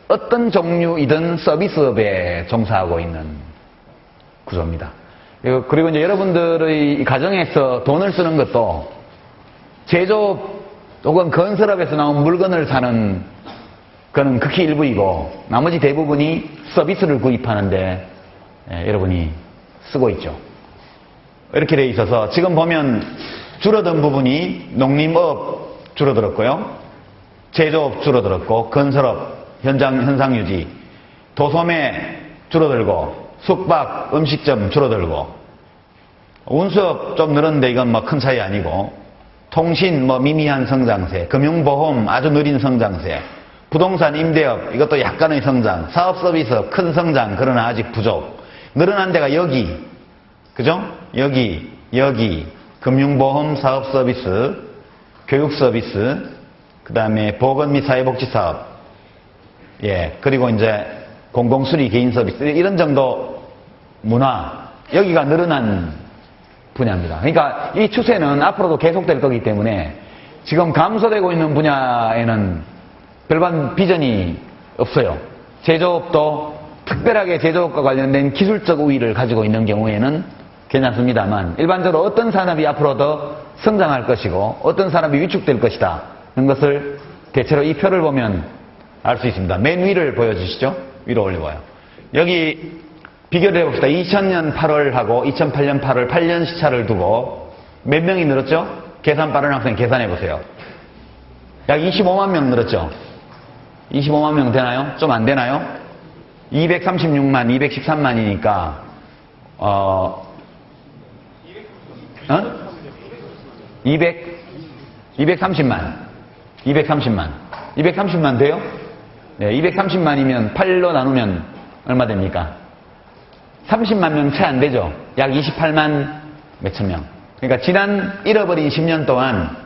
A: 어떤 종류이든 서비스업에 종사하고 있는 구조입니다. 그리고 이제 여러분들의 가정에서 돈을 쓰는 것도 제조업 혹은 건설업에서 나온 물건을 사는 그는 극히 일부이고 나머지 대부분이 서비스를 구입하는데 여러분이 쓰고 있죠. 이렇게 돼 있어서 지금 보면 줄어든 부분이 농림업 줄어들었고요. 제조업 줄어들었고 건설업 현상 유지, 도소매 줄어들고 숙박 음식점 줄어들고 운수업 좀 늘었는데 이건 뭐 큰 차이 아니고 통신 뭐 미미한 성장세, 금융보험 아주 느린 성장세, 부동산 임대업 이것도 약간의 성장, 사업 서비스 큰 성장 그러나 아직 부족. 늘어난 데가 여기, 그죠? 여기, 금융보험 사업 서비스, 교육 서비스, 그 다음에 보건 및 사회복지 사업, 예, 그리고 이제 공공수리 개인 서비스 이런 정도 문화 여기가 늘어난 분야입니다. 그러니까 이 추세는 앞으로도 계속될 거기 때문에 지금 감소되고 있는 분야에는 별반 비전이 없어요. 제조업도 특별하게 제조업과 관련된 기술적 우위를 가지고 있는 경우에는 괜찮습니다만 일반적으로 어떤 산업이 앞으로 더 성장할 것이고 어떤 산업이 위축될 것이다 하는 것을 대체로 이 표를 보면 알 수 있습니다. 맨 위를 보여주시죠. 위로 올려봐요. 여기 비교를 해봅시다. 2000년 8월하고 2008년 8월 8년 시차를 두고 몇 명이 늘었죠? 계산 빠른 학생 계산해보세요. 약 25만 명 늘었죠? 25만 명 되나요? 좀 안 되나요? 236만, 213만이니까 230만 돼요? 네, 230만이면 8로 나누면 얼마 됩니까? 30만 명 채 안 되죠? 약 28만 몇천 명. 그러니까 지난 잃어버린 10년 동안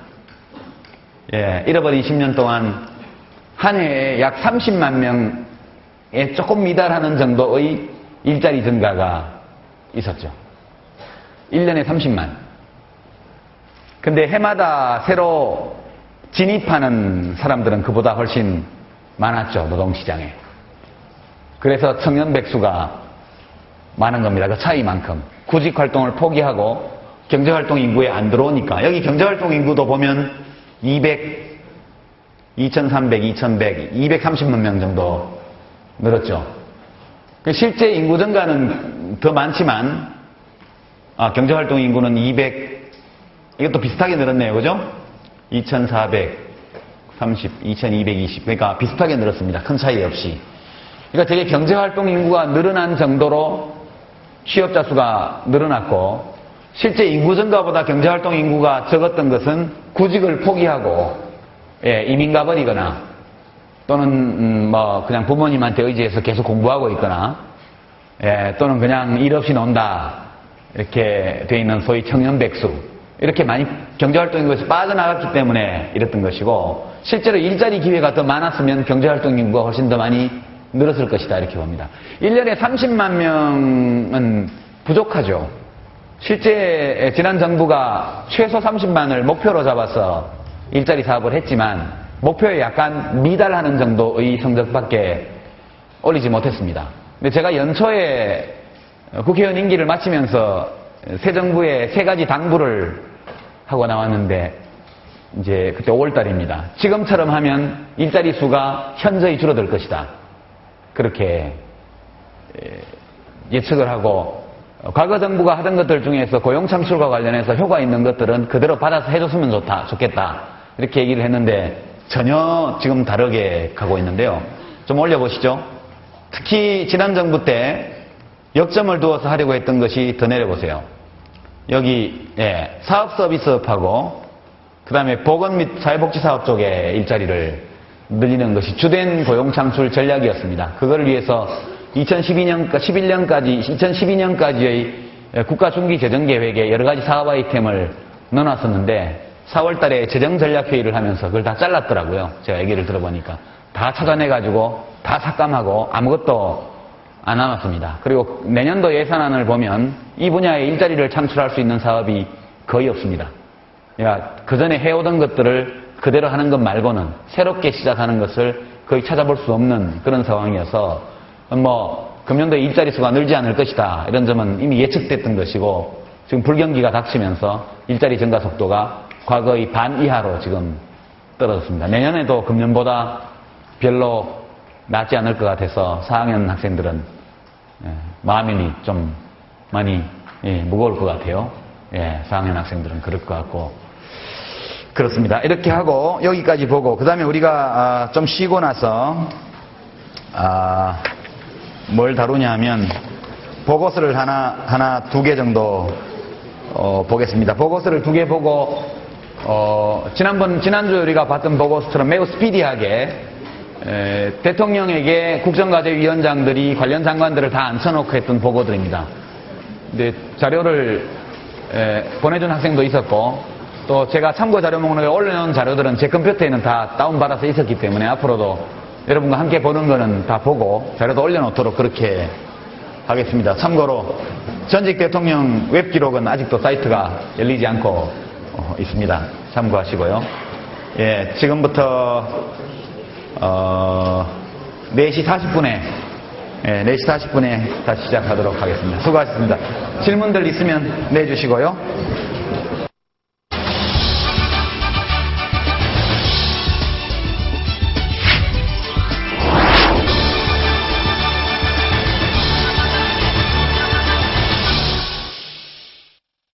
A: 한 해에 약 30만 명에 조금 미달하는 정도의 일자리 증가가 있었죠. 1년에 30만. 근데 해마다 새로 진입하는 사람들은 그보다 훨씬 많았죠, 노동시장에. 그래서 청년 백수가 많은 겁니다. 그 차이만큼. 구직활동을 포기하고 경제활동 인구에 안 들어오니까. 여기 경제활동 인구도 보면 2300, 2100, 230만 명 정도 늘었죠. 실제 인구 증가는 더 많지만, 경제활동 인구는 이것도 비슷하게 늘었네요. 그죠? 2430, 2220. 그러니까 비슷하게 늘었습니다. 큰 차이 없이. 그러니까 되게 경제활동 인구가 늘어난 정도로 취업자 수가 늘어났고, 실제 인구 증가보다 경제활동 인구가 적었던 것은 구직을 포기하고, 이민 가버리거나, 또는, 그냥 부모님한테 의지해서 계속 공부하고 있거나, 또는 그냥 일 없이 논다, 이렇게 돼 있는 소위 청년 백수, 이렇게 많이 경제활동 인구에서 빠져나갔기 때문에 이랬던 것이고, 실제로 일자리 기회가 더 많았으면 경제활동 인구가 훨씬 더 많이 늘었을 것이다 이렇게 봅니다. 1년에 30만 명은 부족하죠. 실제 지난 정부가 최소 30만을 목표로 잡아서 일자리 사업을 했지만 목표에 약간 미달하는 정도의 성적밖에 올리지 못했습니다. 근데 제가 연초에 국회의원 임기를 마치면서 새 정부의 3가지 당부를 하고 나왔는데 이제 그때 5월달입니다. 지금처럼 하면 일자리 수가 현저히 줄어들 것이다. 그렇게 예측을 하고 과거 정부가 하던 것들 중에서 고용 창출과 관련해서 효과 있는 것들은 그대로 받아서 해줬으면 좋겠다 이렇게 얘기를 했는데 전혀 지금 다르게 가고 있는데요. 좀 올려보시죠. 특히 지난 정부 때 역점을 두어서 하려고 했던 것이 더 내려보세요. 여기 사업 서비스업하고 그 다음에 보건 및 사회복지사업 쪽에 일자리를 늘리는 것이 주된 고용 창출 전략이었습니다. 그걸 위해서 2012년까지의 국가 중기 재정 계획에 여러 가지 사업 아이템을 넣어놨었는데 4월 달에 재정 전략 회의를 하면서 그걸 다 잘랐더라고요. 제가 얘기를 들어보니까. 다 찾아내가지고 다 삭감하고 아무것도 안 남았습니다. 그리고 내년도 예산안을 보면 이 분야에 일자리를 창출할 수 있는 사업이 거의 없습니다. 그 전에 해오던 것들을 그대로 하는 것 말고는 새롭게 시작하는 것을 거의 찾아볼 수 없는 그런 상황이어서 금년도에 일자리 수가 늘지 않을 것이다. 이런 점은 이미 예측됐던 것이고 지금 불경기가 닥치면서 일자리 증가 속도가 과거의 반 이하로 지금 떨어졌습니다. 내년에도 금년보다 별로 낫지 않을 것 같아서 4학년 학생들은 마음이 좀 많이 무거울 것 같아요. 4학년 학생들은 그럴 것 같고 그렇습니다. 이렇게 하고 여기까지 보고 그 다음에 우리가 좀 쉬고 나서 뭘 다루냐 하면 보고서를 하나 두 개 정도 보겠습니다. 보고서를 두 개 보고 지난주 우리가 봤던 보고서처럼 매우 스피디하게 대통령에게 국정과제위원장들이 관련 장관들을 다 앉혀놓고 했던 보고들입니다. 근데 자료를 보내준 학생도 있었고 또 제가 참고 자료 목록에 올려놓은 자료들은 제 컴퓨터에는 다 다운받아서 있었기 때문에 앞으로도 여러분과 함께 보는 거는 다 보고 자료도 올려놓도록 그렇게 하겠습니다. 참고로 전직 대통령 웹기록은 아직도 사이트가 열리지 않고 있습니다. 참고하시고요. 지금부터 4시 40분에 4시 40분에 다시 시작하도록 하겠습니다. 수고하셨습니다. 질문들 있으면 내주시고요.